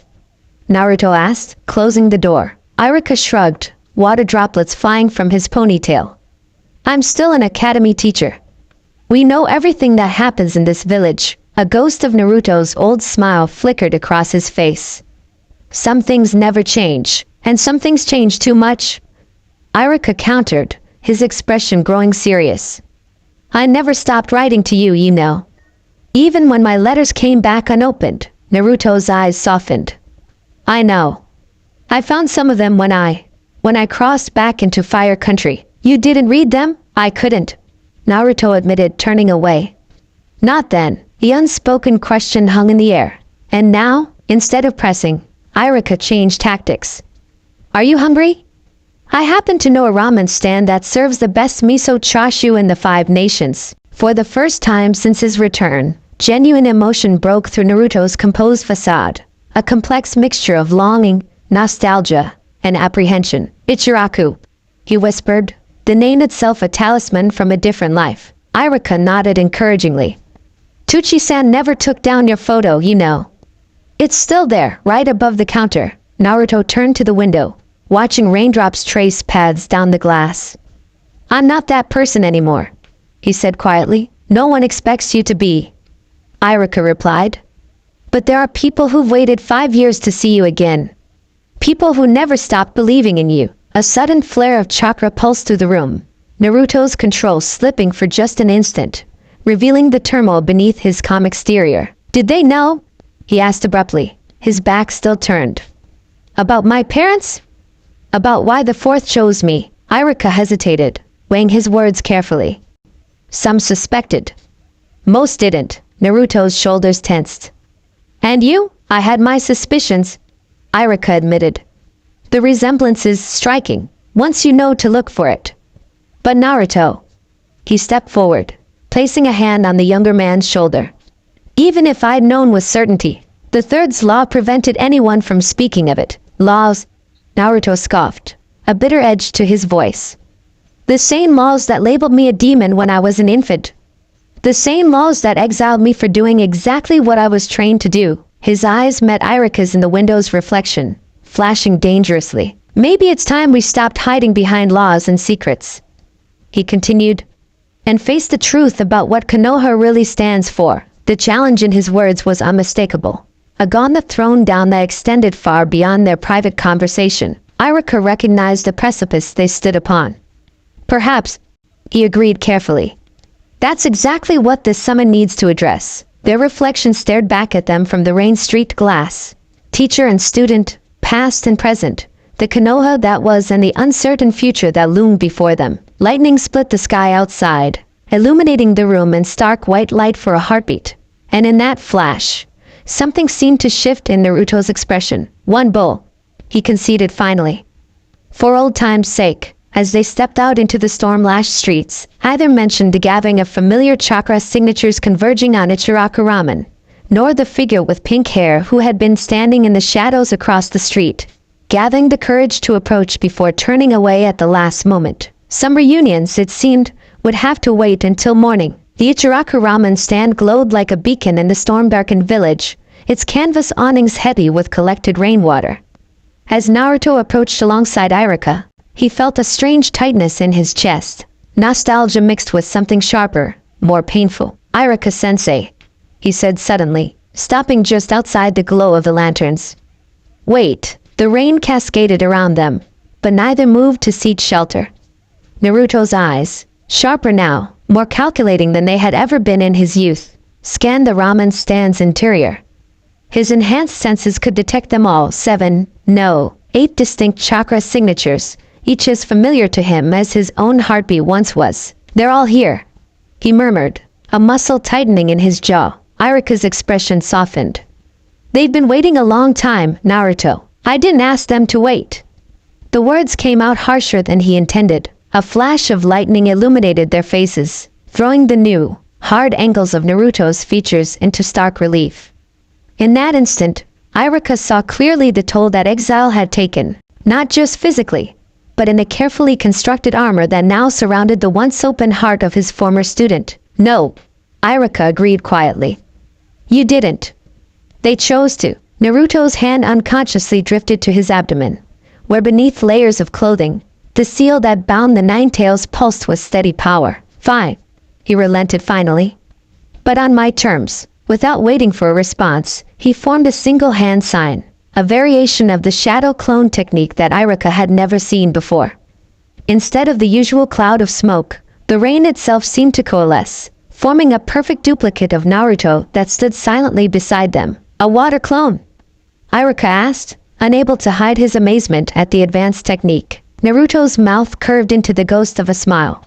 Naruto asked, closing the door. Irika shrugged, water droplets flying from his ponytail. I'm still an academy teacher. We know everything that happens in this village. A ghost of Naruto's old smile flickered across his face. Some things never change, and some things change too much. Irika countered, his expression growing serious. I never stopped writing to you, you know. Even when my letters came back unopened, Naruto's eyes softened. I know. I found some of them when I crossed back into Fire Country. You didn't read them? I couldn't, Naruto admitted, turning away. Not then. The unspoken question hung in the air. And now, instead of pressing, Irika changed tactics. Are you hungry? I happen to know a ramen stand that serves the best miso chashu in the 5 nations. For the first time since his return, genuine emotion broke through Naruto's composed facade. A complex mixture of longing, nostalgia, and apprehension. "Ichiraku," he whispered, the name itself a talisman from a different life. Irika nodded encouragingly. "Tuchi-san never took down your photo, you know. It's still there, right above the counter." Naruto turned to the window, watching raindrops trace paths down the glass. "I'm not that person anymore," he said quietly. "No one expects you to be," Irika replied. "But there are people who've waited 5 years to see you again. People who never stopped believing in you." A sudden flare of chakra pulsed through the room, Naruto's control slipping for just an instant, revealing the turmoil beneath his calm exterior. "Did they know?" he asked abruptly, his back still turned. "About my parents? About why the fourth chose me?" Irika hesitated, weighing his words carefully. "Some suspected. Most didn't." Naruto's shoulders tensed. "And you?" "I had my suspicions," Irika admitted. "The resemblance is striking, once you know to look for it. But Naruto," he stepped forward, placing a hand on the younger man's shoulder. "Even if I'd known with certainty, the third's law prevented anyone from speaking of it." "Laws?" Naruto scoffed, a bitter edge to his voice. "The same laws that labeled me a demon when I was an infant. The same laws that exiled me for doing exactly what I was trained to do." His eyes met Irika's in the window's reflection, flashing dangerously. "Maybe it's time we stopped hiding behind laws and secrets," he continued, "and faced the truth about what Konoha really stands for." The challenge in his words was unmistakable, a gauntlet thrown down that extended far beyond their private conversation. Irika recognized the precipice they stood upon. "Perhaps," he agreed carefully. "That's exactly what this summon needs to address." Their reflection stared back at them from the rain-streaked glass. Teacher and student, past and present, the Konoha that was and the uncertain future that loomed before them. Lightning split the sky outside, illuminating the room in stark white light for a heartbeat. And in that flash, something seemed to shift in Naruto's expression. "One bull," he conceded finally. "For old time's sake." As they stepped out into the storm-lashed streets, neither mentioned the gathering of familiar chakra signatures converging on Ichiraku Ramen, nor the figure with pink hair who had been standing in the shadows across the street, gathering the courage to approach before turning away at the last moment. Some reunions, it seemed, would have to wait until morning. The Ichiraku Ramen stand glowed like a beacon in the storm-darkened village, its canvas awnings heavy with collected rainwater. As Naruto approached alongside Irika, he felt a strange tightness in his chest, nostalgia mixed with something sharper, more painful. "Irika-sensei," he said suddenly, stopping just outside the glow of the lanterns. "Wait." The rain cascaded around them, but neither moved to seek shelter. Naruto's eyes, sharper now, more calculating than they had ever been in his youth, scanned the ramen stand's interior. His enhanced senses could detect them all, 8 distinct chakra signatures, each as familiar to him as his own heartbeat once was. "They're all here," he murmured, a muscle tightening in his jaw. Irika's expression softened. "They've been waiting a long time, Naruto. I didn't ask them to wait." The words came out harsher than he intended. A flash of lightning illuminated their faces, throwing the new, hard angles of Naruto's features into stark relief. In that instant, Irika saw clearly the toll that exile had taken, not just physically, but in the carefully constructed armor that now surrounded the once open heart of his former student. "No," Irika agreed quietly. "You didn't. They chose to." Naruto's hand unconsciously drifted to his abdomen, where beneath layers of clothing, the seal that bound the nine tails pulsed with steady power. "Fine," he relented finally. "But on my terms." Without waiting for a response, he formed a single hand sign, a variation of the shadow clone technique that Irika had never seen before. Instead of the usual cloud of smoke, the rain itself seemed to coalesce, forming a perfect duplicate of Naruto that stood silently beside them. "A water clone?" Irika asked, unable to hide his amazement at the advanced technique. Naruto's mouth curved into the ghost of a smile.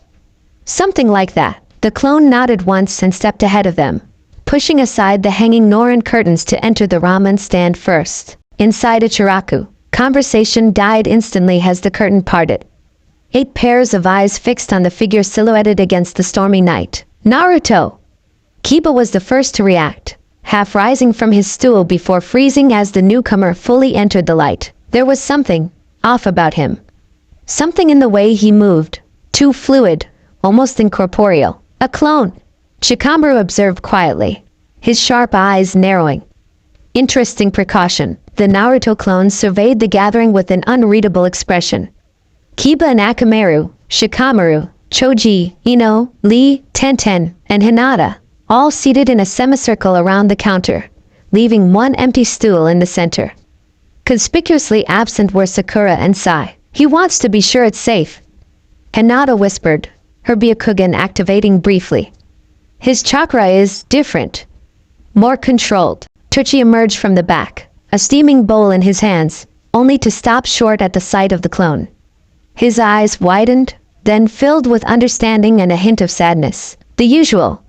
"Something like that." The clone nodded once and stepped ahead of them, pushing aside the hanging Norin curtains to enter the ramen stand first. Inside Ichiraku, conversation died instantly as the curtain parted. 8 pairs of eyes fixed on the figure silhouetted against the stormy night. "Naruto!" Kiba was the first to react, half rising from his stool before freezing as the newcomer fully entered the light. There was something, off about him. Something in the way he moved. Too fluid, almost incorporeal. A clone. Shikamaru observed quietly, his sharp eyes narrowing. Interesting precaution. The Naruto clones surveyed the gathering with an unreadable expression. Kiba and Akamaru, Shikamaru, Choji, Ino, Lee, Tenten, and Hinata, all seated in a semicircle around the counter, leaving one empty stool in the center. Conspicuously absent were Sakura and Sai. He wants to be sure it's safe. Hinata whispered, her Byakugan activating briefly. His chakra is different. More controlled. Tochi emerged from the back, a steaming bowl in his hands, only to stop short at the sight of the clone. His eyes widened, then filled with understanding and a hint of sadness. The usual,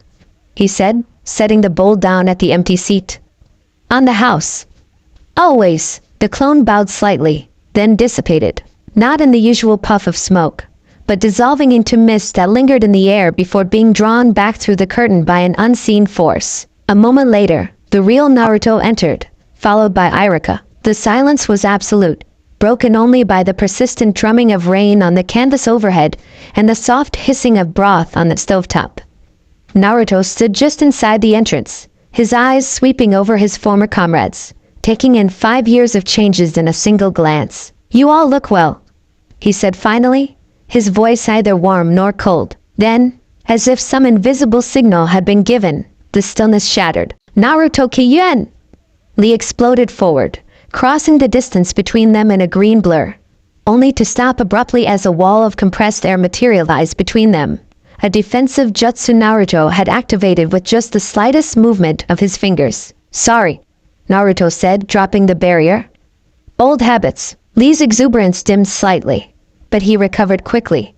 he said, setting the bowl down at the empty seat. On the house. Always. The clone bowed slightly, then dissipated, not in the usual puff of smoke, but dissolving into mist that lingered in the air before being drawn back through the curtain by an unseen force. A moment later, the real Naruto entered, followed by Irika. The silence was absolute, broken only by the persistent drumming of rain on the canvas overhead and the soft hissing of broth on the stovetop. Naruto stood just inside the entrance, his eyes sweeping over his former comrades, taking in 5 years of changes in a single glance. You all look well, he said finally, his voice neither warm nor cold. Then, as if some invisible signal had been given, the stillness shattered. Naruto Kiyuen! Lee exploded forward, crossing the distance between them in a green blur, only to stop abruptly as a wall of compressed air materialized between them. A defensive jutsu Naruto had activated with just the slightest movement of his fingers. Sorry, Naruto said, dropping the barrier. Old habits. Lee's exuberance dimmed slightly, but he recovered quickly.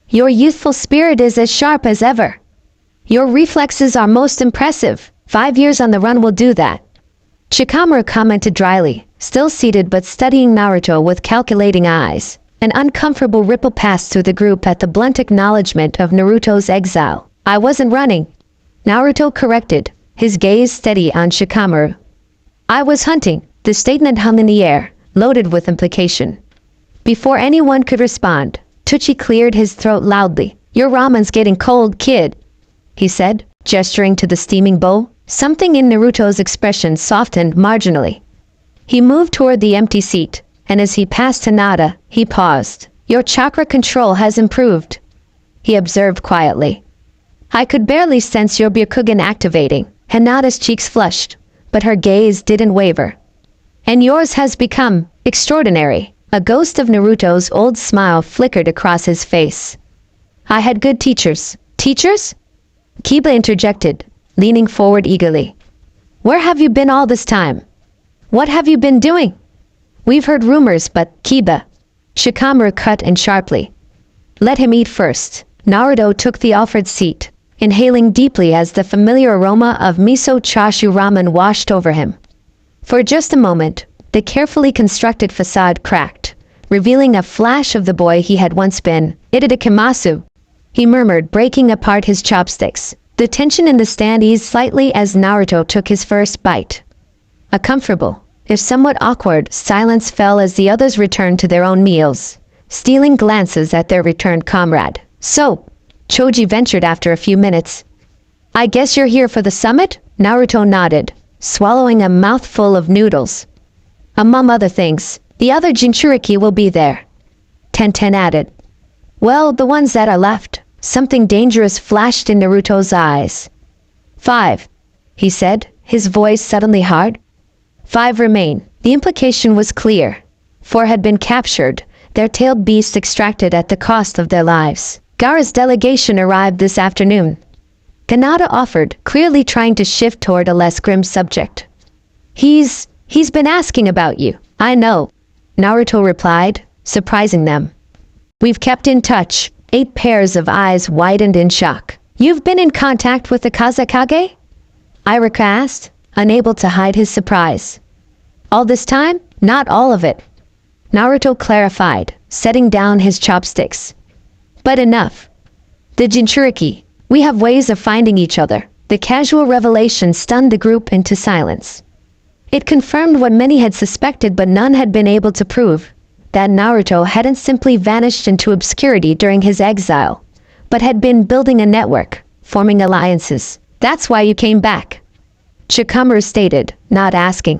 Your youthful spirit is as sharp as ever. Your reflexes are most impressive. 5 years on the run will do that. Shikamaru commented dryly, still seated but studying Naruto with calculating eyes. An uncomfortable ripple passed through the group at the blunt acknowledgement of Naruto's exile. I wasn't running, Naruto corrected, his gaze steady on Shikamaru. I was hunting. The statement hung in the air, loaded with implication. Before anyone could respond, Tochi cleared his throat loudly. Your ramen's getting cold, kid, he said, gesturing to the steaming bowl. Something in Naruto's expression softened marginally. He moved toward the empty seat, and as he passed Hinata, he paused. Your chakra control has improved, he observed quietly. I could barely sense your Byakugan activating. Hinata's cheeks flushed, but her gaze didn't waver. And yours has become extraordinary. A ghost of Naruto's old smile flickered across his face. I had good teachers. Teachers? Kiba interjected, leaning forward eagerly. Where have you been all this time? What have you been doing? We've heard rumors, but Kiba. Shikamaru cut in sharply. Let him eat first. Naruto took the offered seat, inhaling deeply as the familiar aroma of miso chashu ramen washed over him. For just a moment, the carefully constructed facade cracked, revealing a flash of the boy he had once been. Itadakimasu, he murmured, breaking apart his chopsticks. The tension in the stand eased slightly as Naruto took his first bite. A comfortable, if somewhat awkward, silence fell as the others returned to their own meals, stealing glances at their returned comrade. So, Choji ventured after a few minutes. I guess you're here for the summit? Naruto nodded, swallowing a mouthful of noodles. Among other things, the other Jinchuriki will be there. Tenten added. Well, the ones that are left. Something dangerous flashed in Naruto's eyes. 5, he said, his voice suddenly hard. 5 remain. The implication was clear. 4 had been captured, their tailed beasts extracted at the cost of their lives. Gaara's delegation arrived this afternoon. Kanata offered, clearly trying to shift toward a less grim subject. He's been asking about you. I know, Naruto replied, surprising them. We've kept in touch. 8 pairs of eyes widened in shock. You've been in contact with the Kazekage? Irika asked, unable to hide his surprise. All this time? Not all of it, Naruto clarified, setting down his chopsticks. But enough. The Jinchuriki. We have ways of finding each other. The casual revelation stunned the group into silence. It confirmed what many had suspected but none had been able to prove. that Naruto hadn't simply vanished into obscurity during his exile, but had been building a network, forming alliances. "That's why you came back," Shikamaru stated, not asking.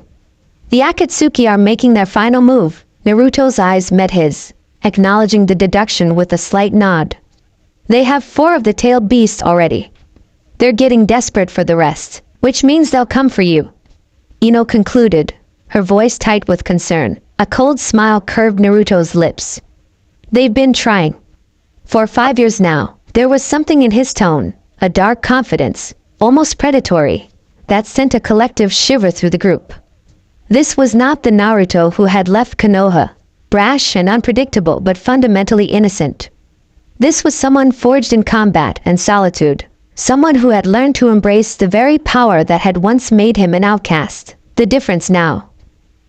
"The Akatsuki are making their final move." Naruto's eyes met his, acknowledging the deduction with a slight nod. "They have 4 of the tailed beasts already. They're getting desperate for the rest, which means they'll come for you," Ino concluded, her voice tight with concern. A cold smile curved Naruto's lips. "They've been trying. For 5 years now." There was something in his tone, a dark confidence, almost predatory, that sent a collective shiver through the group. This was not the Naruto who had left Konoha, brash and unpredictable but fundamentally innocent. This was someone forged in combat and solitude, someone who had learned to embrace the very power that had once made him an outcast. "The difference now,"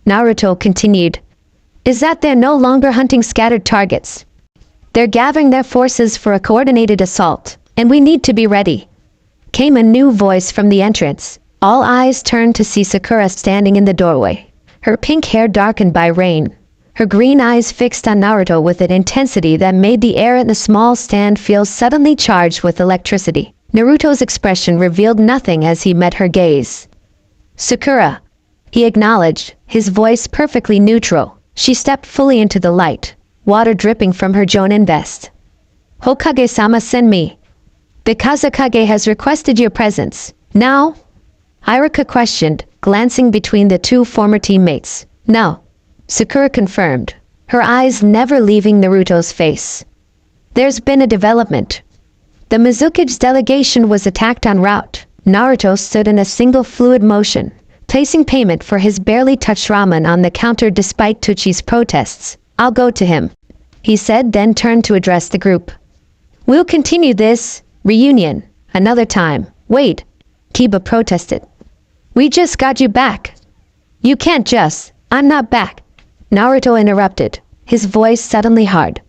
Naruto continued, "is that they're no longer hunting scattered targets. They're gathering their forces for a coordinated assault, and we need to be ready." Came a new voice from the entrance. All eyes turned to see Sakura standing in the doorway, her pink hair darkened by rain, her green eyes fixed on Naruto with an intensity that made the air at the small stand feel suddenly charged with electricity. Naruto's expression revealed nothing as he met her gaze. "Sakura," he acknowledged, his voice perfectly neutral. She stepped fully into the light, water dripping from her jonin vest. "Hokage-sama sent me. The Kazekage has requested your presence. Now?" Iruka questioned, glancing between the 2 former teammates. "No," Sakura confirmed, her eyes never leaving Naruto's face. "There's been a development. The Mizuki's delegation was attacked en route." Naruto stood in a single fluid motion, placing payment for his barely touched ramen on the counter despite Tuchi's protests. "I'll go to him," he said, then turned to address the group. "We'll continue this reunion another time." "Wait," Kiba protested. "We just got you back." "You can't just. I'm not back," Naruto interrupted, his voice suddenly hard.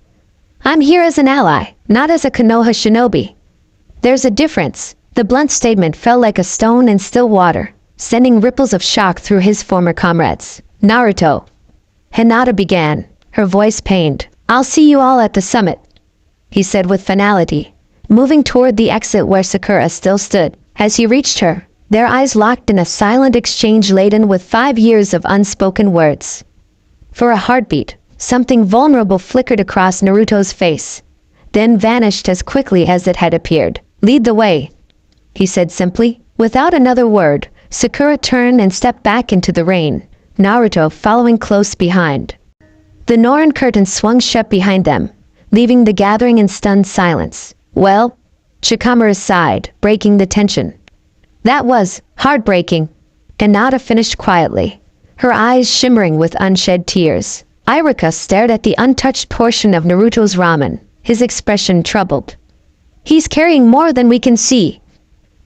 "I'm here as an ally, not as a Konoha shinobi. There's a difference." The blunt statement fell like a stone in still water, sending ripples of shock through his former comrades. "Naruto," Hinata began, her voice pained. "I'll see you all at the summit," he said with finality, moving toward the exit where Sakura still stood. As he reached her, their eyes locked in a silent exchange laden with 5 years of unspoken words. For a heartbeat, something vulnerable flickered across Naruto's face, then vanished as quickly as it had appeared. "Lead the way," he said simply. Without another word, Sakura turned and stepped back into the rain, Naruto following close behind. The Norin curtain swung shut behind them, leaving the gathering in stunned silence. "Well," Shikamaru sighed, breaking the tension. "That was heartbreaking," Hinata finished quietly, her eyes shimmering with unshed tears. Iruka stared at the untouched portion of Naruto's ramen, his expression troubled. "He's carrying more than we can see,"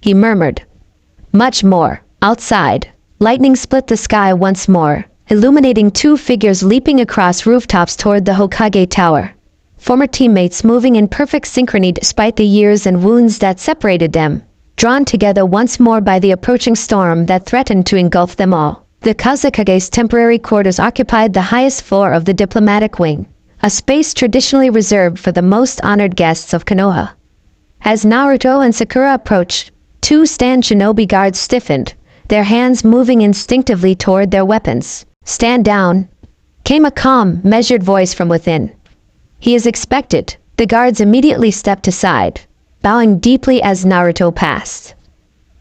he murmured. Much more. Outside, lightning split the sky once more, illuminating 2 figures leaping across rooftops toward the Hokage Tower. Former teammates moving in perfect synchrony despite the years and wounds that separated them, drawn together once more by the approaching storm that threatened to engulf them all. The Kazekage's temporary quarters occupied the highest floor of the diplomatic wing, a space traditionally reserved for the most honored guests of Konoha. As Naruto and Sakura approached, 2 stand shinobi guards stiffened, their hands moving instinctively toward their weapons. "Stand down," came a calm, measured voice from within. "He is expected." The guards immediately stepped aside, bowing deeply as Naruto passed.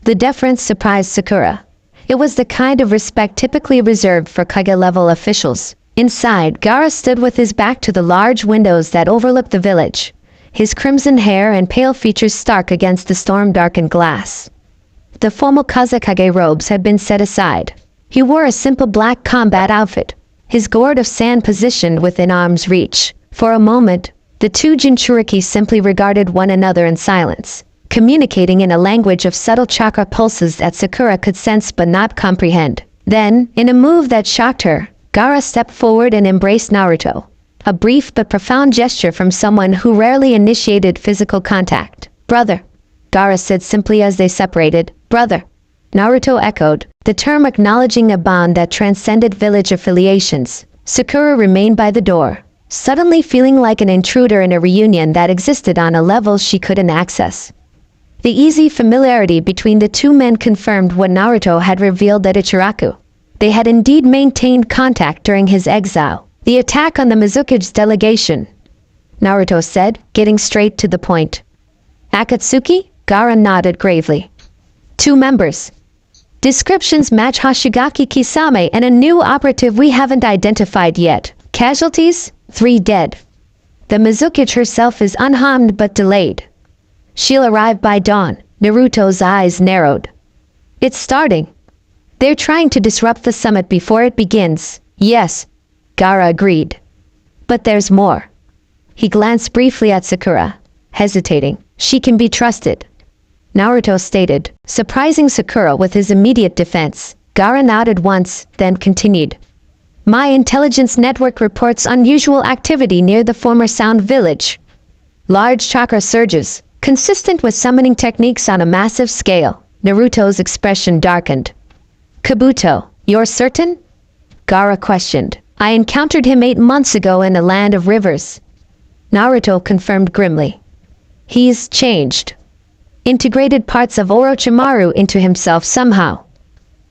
The deference surprised Sakura. It was the kind of respect typically reserved for Kage-level officials. Inside, Gaara stood with his back to the large windows that overlooked the village, his crimson hair and pale features stark against the storm-darkened glass. The formal Kazekage robes had been set aside. He wore a simple black combat outfit, his gourd of sand positioned within arm's reach. For a moment, the 2 Jinchuriki simply regarded one another in silence, communicating in a language of subtle chakra pulses that Sakura could sense but not comprehend. Then, in a move that shocked her, Gaara stepped forward and embraced Naruto, a brief but profound gesture from someone who rarely initiated physical contact. "Brother," Gaara said simply as they separated. "Brother," Naruto echoed, the term acknowledging a bond that transcended village affiliations. Sakura remained by the door, suddenly feeling like an intruder in a reunion that existed on a level she couldn't access. The easy familiarity between the two men confirmed what Naruto had revealed at Ichiraku. They had indeed maintained contact during his exile. The attack on the Mizuki's delegation, Naruto said, getting straight to the point. Akatsuki? Gaara nodded gravely. 2 members. Descriptions match Hoshigaki Kisame and a new operative we haven't identified yet. Casualties? 3 dead. The Mizuki herself is unharmed but delayed. She'll arrive by dawn. Naruto's eyes narrowed. It's starting. They're trying to disrupt the summit before it begins. Yes, Gaara agreed. But there's more. He glanced briefly at Sakura, hesitating. She can be trusted, Naruto stated, surprising Sakura with his immediate defense. Gaara nodded once, then continued. My intelligence network reports unusual activity near the former Sound Village. Large chakra surges, consistent with summoning techniques on a massive scale. Naruto's expression darkened. Kabuto, you're certain? Gaara questioned. I encountered him 8 months ago in the land of rivers. Naruto confirmed grimly. He's changed. Integrated parts of Orochimaru into himself somehow.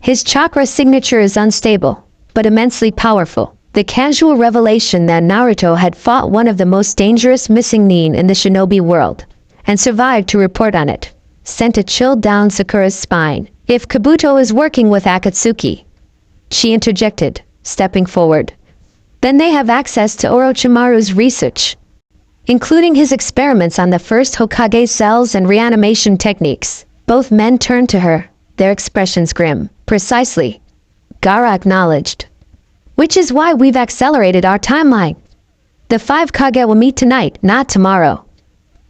His chakra signature is unstable, but immensely powerful. The casual revelation that Naruto had fought one of the most dangerous missing nin in the shinobi world, and survived to report on it, sent a chill down Sakura's spine. If Kabuto is working with Akatsuki, she interjected, stepping forward, then they have access to Orochimaru's research, including his experiments on the first Hokage cells and reanimation techniques. Both men turned to her, their expressions grim. Precisely, Gaara acknowledged. Which is why we've accelerated our timeline. The 5 Kage will meet tonight, not tomorrow.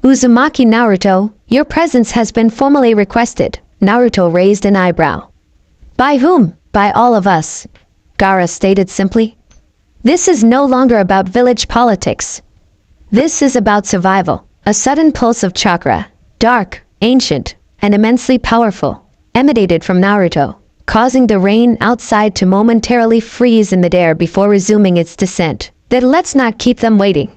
Uzumaki Naruto, your presence has been formally requested. Naruto raised an eyebrow. By whom? By all of us, Gaara stated simply. This is no longer about village politics. This is about survival. A sudden pulse of chakra, dark, ancient, and immensely powerful, emanated from Naruto, causing the rain outside to momentarily freeze in midair before resuming its descent. Then let's not keep them waiting,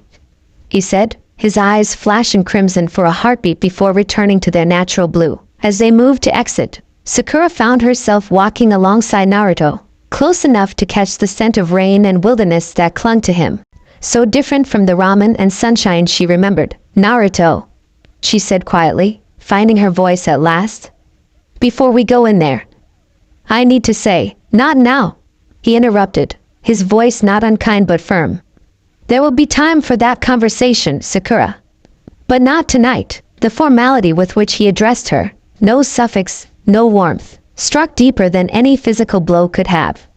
he said, his eyes flashing crimson for a heartbeat before returning to their natural blue. As they moved to exit, Sakura found herself walking alongside Naruto, close enough to catch the scent of rain and wilderness that clung to him. So different from the ramen and sunshine she remembered. Naruto, she said quietly, finding her voice at last. Before we go in there, I need to say, not now, he interrupted, his voice not unkind but firm. There will be time for that conversation, Sakura. But not tonight. The formality with which he addressed her, no suffix, no warmth, struck deeper than any physical blow could have.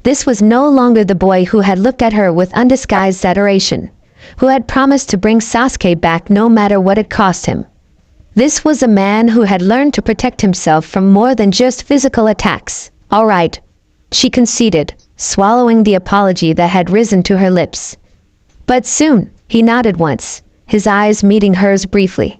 This was no longer the boy who had looked at her with undisguised adoration, who had promised to bring Sasuke back no matter what it cost him. This was a man who had learned to protect himself from more than just physical attacks. All right, she conceded, swallowing the apology that had risen to her lips. But soon, he nodded once, his eyes meeting hers briefly.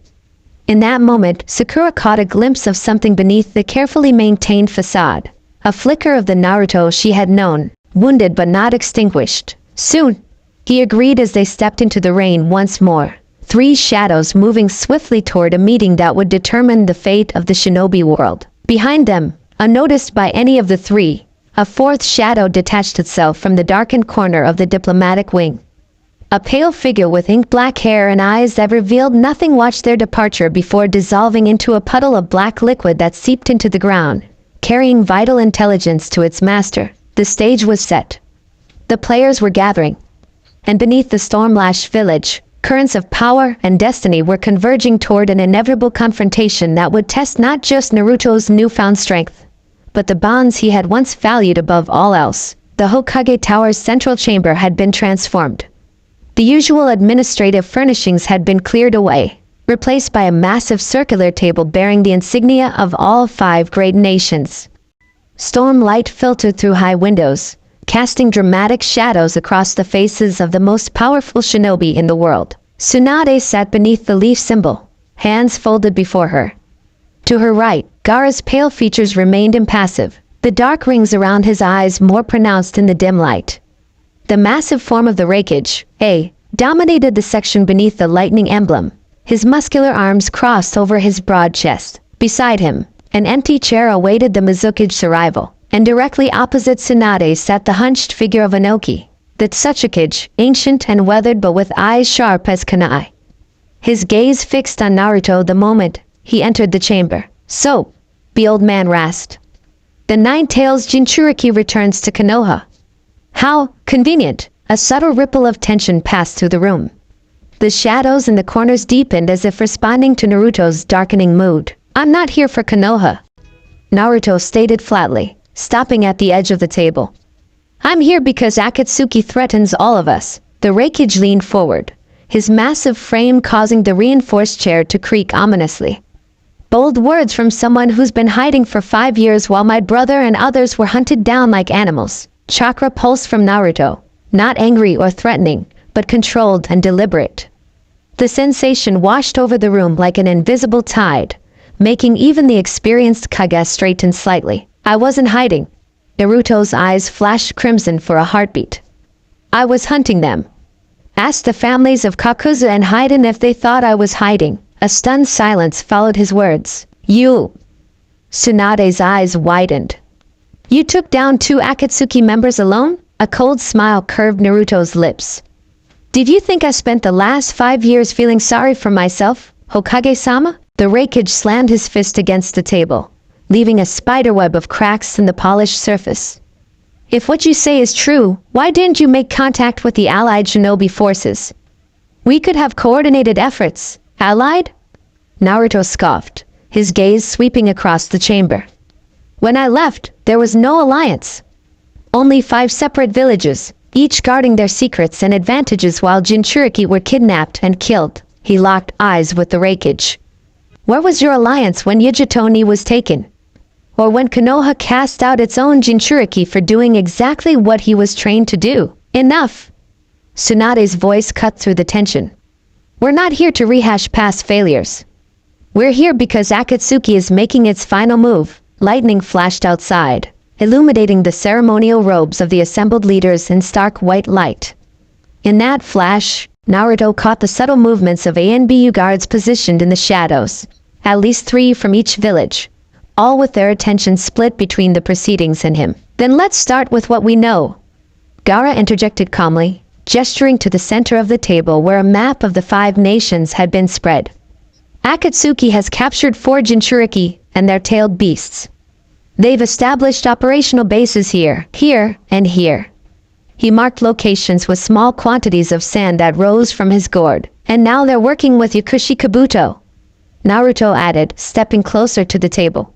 In that moment, Sakura caught a glimpse of something beneath the carefully maintained facade. A flicker of the Naruto she had known, wounded but not extinguished. Soon, he agreed as they stepped into the rain once more. 3 shadows moving swiftly toward a meeting that would determine the fate of the shinobi world. Behind them, unnoticed by any of the 3, a 4th shadow detached itself from the darkened corner of the diplomatic wing. A pale figure with ink-black hair and eyes that revealed nothing watched their departure before dissolving into a puddle of black liquid that seeped into the ground, carrying vital intelligence to its master. The stage was set. The players were gathering. And beneath the storm-lashed village, currents of power and destiny were converging toward an inevitable confrontation that would test not just Naruto's newfound strength, but the bonds he had once valued above all else. The Hokage Tower's central chamber had been transformed. The usual administrative furnishings had been cleared away, replaced by a massive circular table bearing the insignia of all 5 great nations. Storm light filtered through high windows, casting dramatic shadows across the faces of the most powerful shinobi in the world. Tsunade sat beneath the leaf symbol, hands folded before her. To her right, Gaara's pale features remained impassive, the dark rings around his eyes more pronounced in the dim light. The massive form of the Reikage, A, dominated the section beneath the lightning emblem. His muscular arms crossed over his broad chest. Beside him, an empty chair awaited the Mizukage arrival, and directly opposite Tsunade sat the hunched figure of Inoki, the Tsuchikage, ancient and weathered but with eyes sharp as kunai. His gaze fixed on Naruto the moment he entered the chamber. "So," the old man rasped, "the Nine-Tails Jinchuriki returns to Konoha. How convenient." A subtle ripple of tension passed through the room. The shadows in the corners deepened as if responding to Naruto's darkening mood. "I'm not here for Konoha," Naruto stated flatly, stopping at the edge of the table. "I'm here because Akatsuki threatens all of us." The Reikage leaned forward, his massive frame causing the reinforced chair to creak ominously. "Bold words from someone who's been hiding for 5 years while my brother and others were hunted down like animals." Chakra pulsed from Naruto, not angry or threatening, but controlled and deliberate. The sensation washed over the room like an invisible tide, making even the experienced Kage straighten slightly. "I wasn't hiding." Naruto's eyes flashed crimson for a heartbeat. "I was hunting them. Asked the families of Kakuzu and Haiden if they thought I was hiding." A stunned silence followed his words. "You..." Tsunade's eyes widened. "You took down 2 Akatsuki members alone?" A cold smile curved Naruto's lips. "Did you think I spent the last 5 years feeling sorry for myself, Hokage-sama?" The Reikage slammed his fist against the table, leaving a spiderweb of cracks in the polished surface. "If what you say is true, why didn't you make contact with the allied shinobi forces? We could have coordinated efforts." "Allied?" Naruto scoffed, his gaze sweeping across the chamber. "When I left, there was no alliance. Only 5 separate villages, each guarding their secrets and advantages while Jinchuriki were kidnapped and killed." He locked eyes with the Reikage. "Where was your alliance when Yujitoni was taken? Or when Konoha cast out its own Jinchuriki for doing exactly what he was trained to do?" "Enough!" Tsunade's voice cut through the tension. "We're not here to rehash past failures. We're here because Akatsuki is making its final move." Lightning flashed outside, illuminating the ceremonial robes of the assembled leaders in stark white light. In that flash, Naruto caught the subtle movements of ANBU guards positioned in the shadows, at least 3 from each village, all with their attention split between the proceedings and him. "Then let's start with what we know," Gaara interjected calmly, gesturing to the center of the table where a map of the 5 nations had been spread. "Akatsuki has captured 4 Jinchuriki and their tailed beasts. They've established operational bases here, and here." He marked locations with small quantities of sand that rose from his gourd. "And now they're working with Yakushi Kabuto," Naruto added, stepping closer to the table.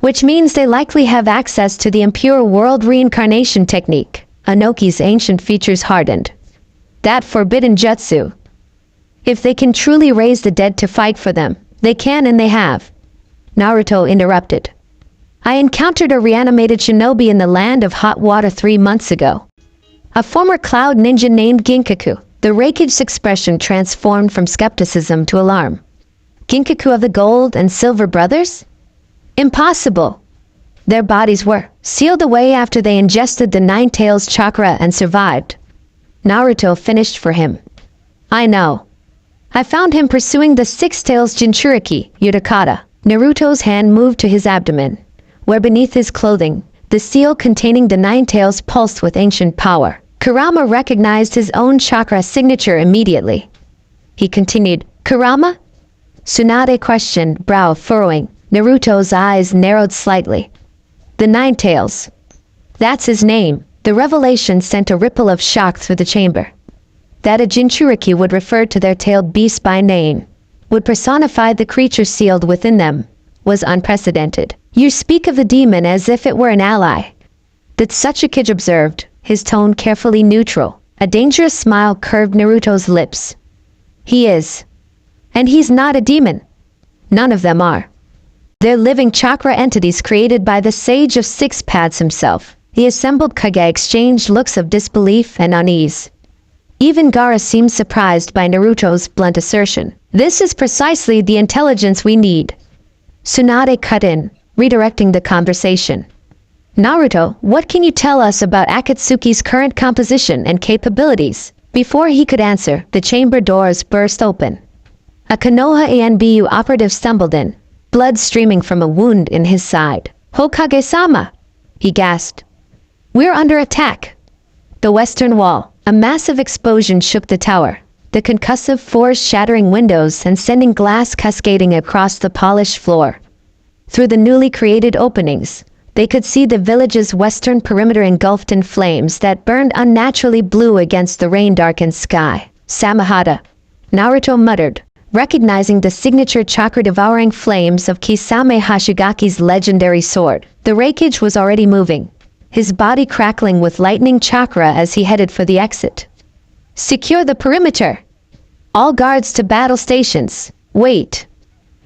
"Which means they likely have access to the impure world reincarnation technique." Inoki's ancient features hardened. "That forbidden jutsu. If they can truly raise the dead to fight for them, they can and they have." Naruto interrupted. "I encountered a reanimated shinobi in the land of hot water 3 months ago. A former cloud ninja named Ginkaku." The Reikage's expression transformed from skepticism to alarm. "Ginkaku of the Gold and Silver Brothers? Impossible. Their bodies were sealed away after they ingested the Nine-Tails chakra and survived." Naruto finished for him. "I know. I found him pursuing the 6-Tails Jinchuriki, Utakata." Naruto's hand moved to his abdomen, where beneath his clothing, the seal containing the 9 tails pulsed with ancient power. Kurama recognized his own chakra signature immediately. He continued, "Kurama?" Tsunade questioned, brow furrowing. Naruto's eyes narrowed slightly. "The 9 tails. That's his name." The revelation sent a ripple of shock through the chamber. That a Jinchuriki would refer to their tailed beast by name, would personify the creature sealed within them, was unprecedented. "You speak of the demon as if it were an ally," the Tsuchikage observed, his tone carefully neutral. A dangerous smile curved Naruto's lips. "He is. And he's not a demon. None of them are. They're living chakra entities created by the Sage of 6 Paths himself." The assembled Kage exchanged looks of disbelief and unease. Even Gaara seemed surprised by Naruto's blunt assertion. "This is precisely the intelligence we need." Tsunade cut in, redirecting the conversation. Naruto, what can you tell us about Akatsuki's current composition and capabilities? Before he could answer, the chamber doors burst open. A Konoha ANBU operative stumbled in, blood streaming from a wound in his side. Hokage-sama! He gasped. We're under attack. The western wall. A massive explosion shook the tower, the concussive force shattering windows and sending glass cascading across the polished floor. Through the newly created openings, they could see the village's western perimeter engulfed in flames that burned unnaturally blue against the rain-darkened sky. Samahata, Naruto muttered, recognizing the signature chakra-devouring flames of Kisame Hashigaki's legendary sword. The Reikage was already moving, his body crackling with lightning chakra as he headed for the exit. Secure the perimeter! All guards to battle stations! Wait!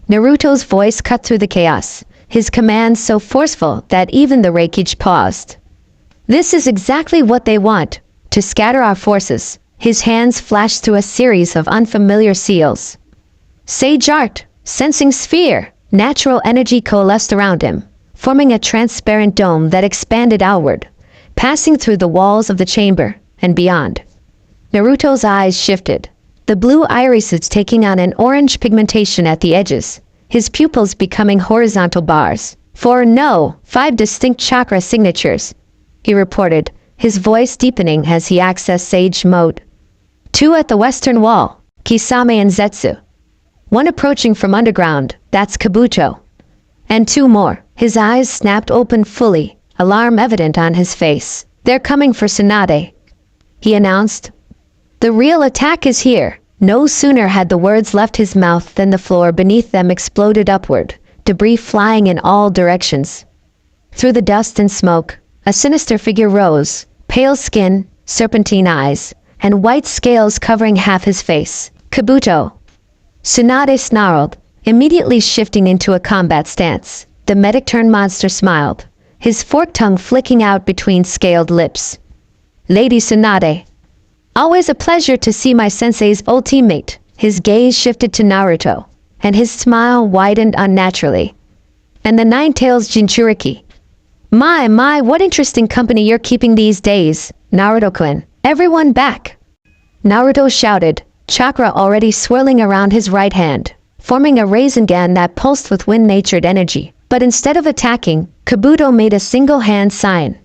Naruto's voice cut through the chaos, his command so forceful that even the Reikage paused. This is exactly what they want, to scatter our forces. His hands flashed through a series of unfamiliar seals. Sage art, sensing sphere, natural energy coalesced around him, forming a transparent dome that expanded outward, passing through the walls of the chamber and beyond. Naruto's eyes shifted, the blue irises taking on an orange pigmentation at the edges, his pupils becoming horizontal bars. 5 distinct chakra signatures, he reported, his voice deepening as he accessed Sage mode. 2 at the western wall, Kisame and Zetsu. 1 approaching from underground, that's Kabuto. And 2 more. His eyes snapped open fully, alarm evident on his face. They're coming for Tsunade, he announced. The real attack is here. No sooner had the words left his mouth than the floor beneath them exploded upward, debris flying in all directions. Through the dust and smoke, a sinister figure rose, pale skin, serpentine eyes, and white scales covering half his face. Kabuto. Tsunade snarled, immediately shifting into a combat stance. The medic-turned monster smiled, his forked tongue flicking out between scaled lips. Lady Tsunade. Always a pleasure to see my sensei's old teammate. His gaze shifted to Naruto, and his smile widened unnaturally. And the Nine-Tails Jinchuriki. My, what interesting company you're keeping these days, Naruto-kun. Everyone back! Naruto shouted, chakra already swirling around his right hand, forming a Rasengan that pulsed with wind-natured energy. But instead of attacking, Kabuto made a single-hand sign.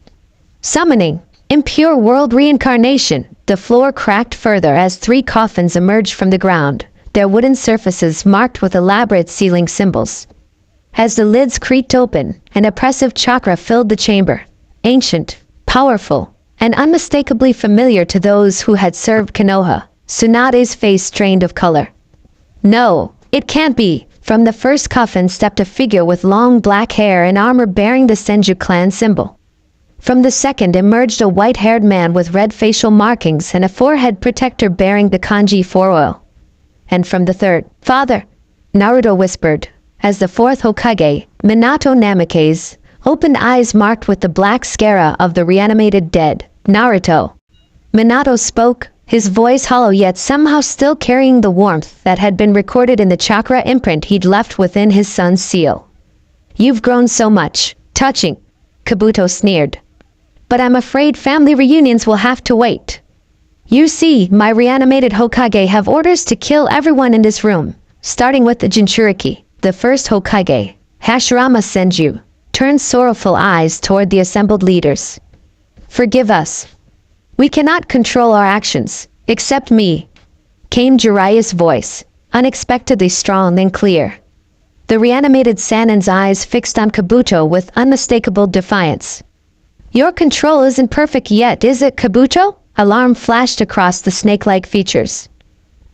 Summoning, impure world reincarnation. The floor cracked further as 3 coffins emerged from the ground, their wooden surfaces marked with elaborate sealing symbols. As the lids creaked open, an oppressive chakra filled the chamber, ancient, powerful, and unmistakably familiar to those who had served Konoha. Tsunade's face strained of color. No, it can't be. From the first coffin stepped a figure with long black hair and armor bearing the Senju clan symbol. From the second emerged a white-haired man with red facial markings and a forehead protector bearing the kanji 4 oil. And from the third, Father, Naruto whispered, as the 4th Hokage, Minato Namikaze, opened eyes marked with the black scara of the reanimated dead. Naruto. Minato spoke, his voice hollow yet somehow still carrying the warmth that had been recorded in the chakra imprint he'd left within his son's seal. You've grown so much. Touching, Kabuto sneered. But I'm afraid family reunions will have to wait. You see, my reanimated Hokage have orders to kill everyone in this room, starting with the Jinchuriki. The first Hokage, Hashirama Senju, turned sorrowful eyes toward the assembled leaders. Forgive us. We cannot control our actions, except me, came Jiraiya's voice, unexpectedly strong and clear. The reanimated Sanin's eyes fixed on Kabuto with unmistakable defiance. Your control isn't perfect yet, is it, Kabuto? Alarm flashed across the snake-like features.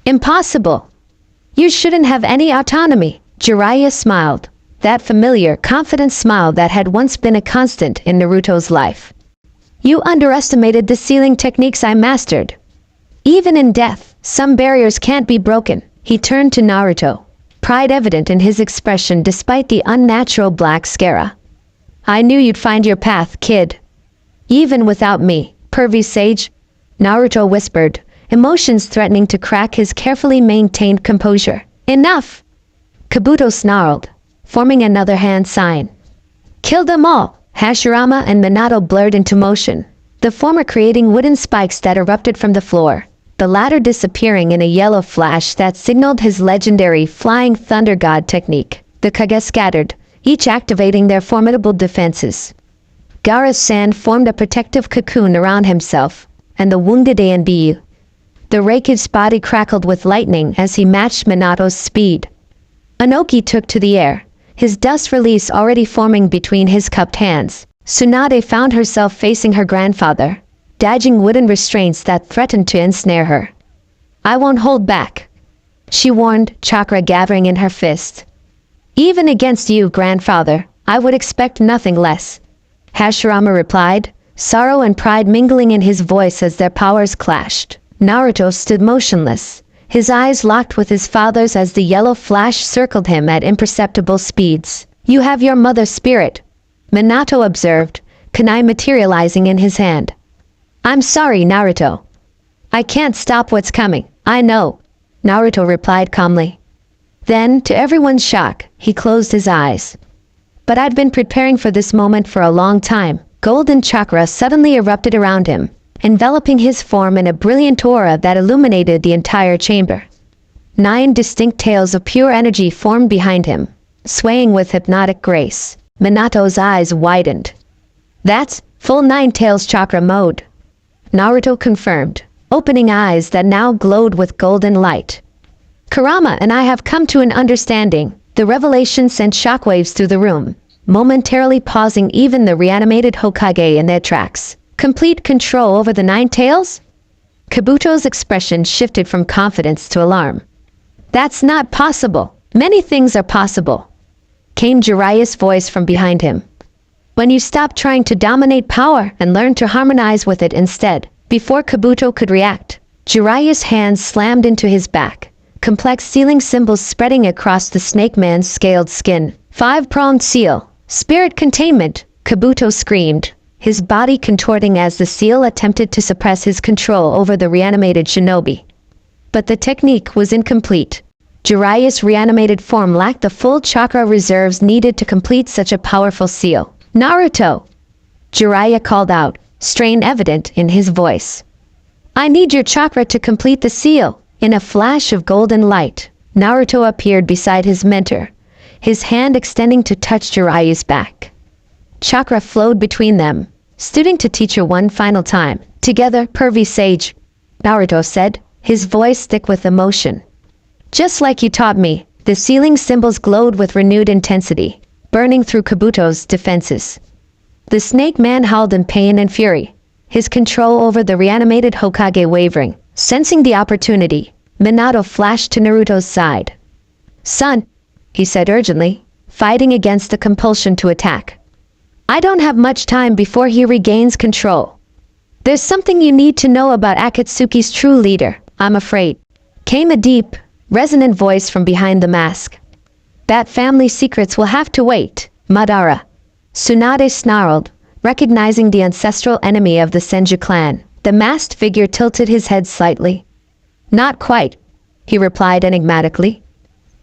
Impossible. You shouldn't have any autonomy. Jiraiya smiled, that familiar, confident smile that had once been a constant in Naruto's life. You underestimated the sealing techniques I mastered. Even in death, some barriers can't be broken. He turned to Naruto, pride evident in his expression despite the unnatural black scara. I knew you'd find your path, kid. Even without me, pervy sage, Naruto whispered, emotions threatening to crack his carefully maintained composure. Enough! Kabuto snarled, forming another hand sign. Kill them all! Hashirama and Minato blurred into motion, the former creating wooden spikes that erupted from the floor, the latter disappearing in a yellow flash that signaled his legendary Flying Thunder God technique. The Kage scattered, each activating their formidable defenses. Gaara's sand formed a protective cocoon around himself, and the wounded Anbu. The Reiki's body crackled with lightning as he matched Minato's speed. Anoki took to the air, his dust release already forming between his cupped hands. Tsunade found herself facing her grandfather, dodging wooden restraints that threatened to ensnare her. "I won't hold back," she warned, chakra gathering in her fist. "Even against you, grandfather, I would expect nothing less," Hashirama replied, sorrow and pride mingling in his voice as their powers clashed. Naruto stood motionless, his eyes locked with his father's as the yellow flash circled him at imperceptible speeds. "You have your mother's spirit," Minato observed, kunai materializing in his hand. "I'm sorry, Naruto. I can't stop what's coming, I know," Naruto replied calmly. Then, to everyone's shock, he closed his eyes. But I'd been preparing for this moment for a long time. Golden chakra suddenly erupted around him, enveloping his form in a brilliant aura that illuminated the entire chamber. 9 distinct tails of pure energy formed behind him, swaying with hypnotic grace. Minato's eyes widened. "That's full 9 tails chakra mode," Naruto confirmed, opening eyes that now glowed with golden light. "Kurama and I have come to an understanding." The revelation sent shockwaves through the room, momentarily pausing even the reanimated Hokage in their tracks. "Complete control over the 9 tails?" Kabuto's expression shifted from confidence to alarm. "That's not possible. Many things are possible," came Jiraiya's voice from behind him. "When you stop trying to dominate power and learn to harmonize with it instead." Before Kabuto could react, Jiraiya's hands slammed into his back, complex sealing symbols spreading across the snake man's scaled skin. 5-pronged seal, spirit containment, Kabuto screamed, his body contorting as the seal attempted to suppress his control over the reanimated shinobi. But the technique was incomplete. Jiraiya's reanimated form lacked the full chakra reserves needed to complete such a powerful seal. "Naruto!" Jiraiya called out, strain evident in his voice. "I need your chakra to complete the seal." In a flash of golden light, Naruto appeared beside his mentor, his hand extending to touch Jiraiya's back. Chakra flowed between them, studying to teacher one final time. "Together, pervy sage," Naruto said, his voice thick with emotion. "Just like you taught me." The sealing symbols glowed with renewed intensity, burning through Kabuto's defenses. The snake man howled in pain and fury, his control over the reanimated Hokage wavering. Sensing the opportunity, Minato flashed to Naruto's side. "Son," he said urgently, fighting against the compulsion to attack. "I don't have much time before he regains control. There's something you need to know about Akatsuki's true leader, I'm afraid." Came a deep, resonant voice from behind the mask. "That family secrets will have to wait, Madara." Tsunade snarled, recognizing the ancestral enemy of the Senju clan. The masked figure tilted his head slightly. "Not quite," he replied enigmatically.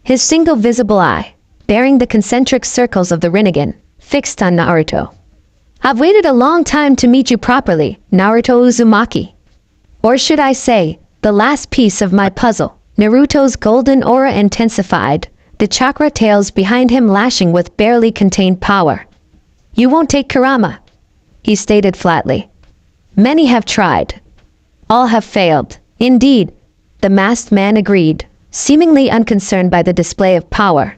His single visible eye, bearing the concentric circles of the Rinnegan, fixed on Naruto. "I've waited a long time to meet you properly, Naruto Uzumaki. Or should I say, the last piece of my puzzle." Naruto's golden aura intensified, the chakra tails behind him lashing with barely contained power. "You won't take Kurama," he stated flatly. "Many have tried. All have failed." "Indeed," the masked man agreed, seemingly unconcerned by the display of power.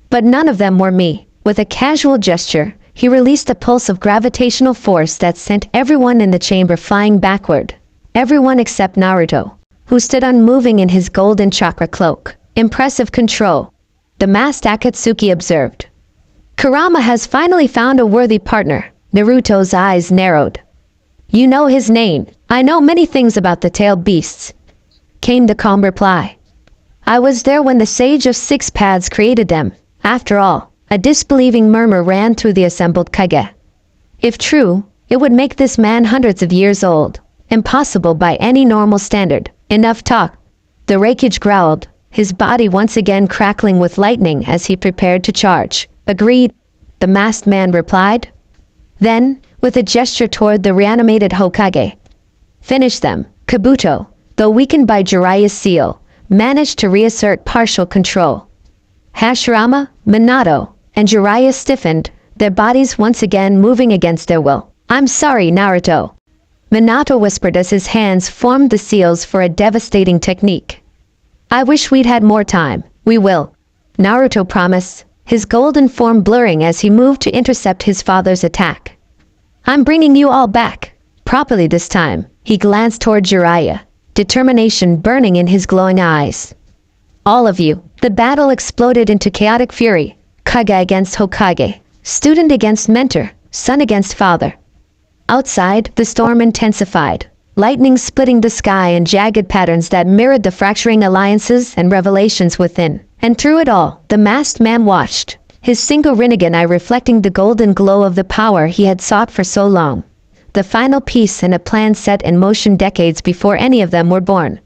"But none of them were me." With a casual gesture, he released a pulse of gravitational force that sent everyone in the chamber flying backward. Everyone except Naruto, who stood unmoving in his golden chakra cloak. "Impressive control," the masked Akatsuki observed. "Kurama has finally found a worthy partner." Naruto's eyes narrowed. "You know his name." "I know many things about the tailed beasts," came the calm reply. "I was there when the Sage of Six Paths created them." After all, a disbelieving murmur ran through the assembled Kage. If true, it would make this man hundreds of years old. Impossible by any normal standard. "Enough talk," the Reikage growled, his body once again crackling with lightning as he prepared to charge. "Agreed," the masked man replied. Then, with a gesture toward the reanimated Hokage, "Finish them." Kabuto, though weakened by Jiraiya's seal, managed to reassert partial control. Hashirama, Minato, and Jiraiya stiffened, their bodies once again moving against their will. "I'm sorry, Naruto," Minato whispered as his hands formed the seals for a devastating technique. "I wish we'd had more time." "We will," Naruto promised, his golden form blurring as he moved to intercept his father's attack. "I'm bringing you all back. Properly this time." He glanced toward Jiraiya, determination burning in his glowing eyes. "All of you." The battle exploded into chaotic fury. Kage against Hokage, student against mentor, son against father. Outside, the storm intensified, lightning splitting the sky in jagged patterns that mirrored the fracturing alliances and revelations within. And through it all, the masked man watched, his single Rinnegan eye reflecting the golden glow of the power he had sought for so long. The final piece in a plan set in motion decades before any of them were born.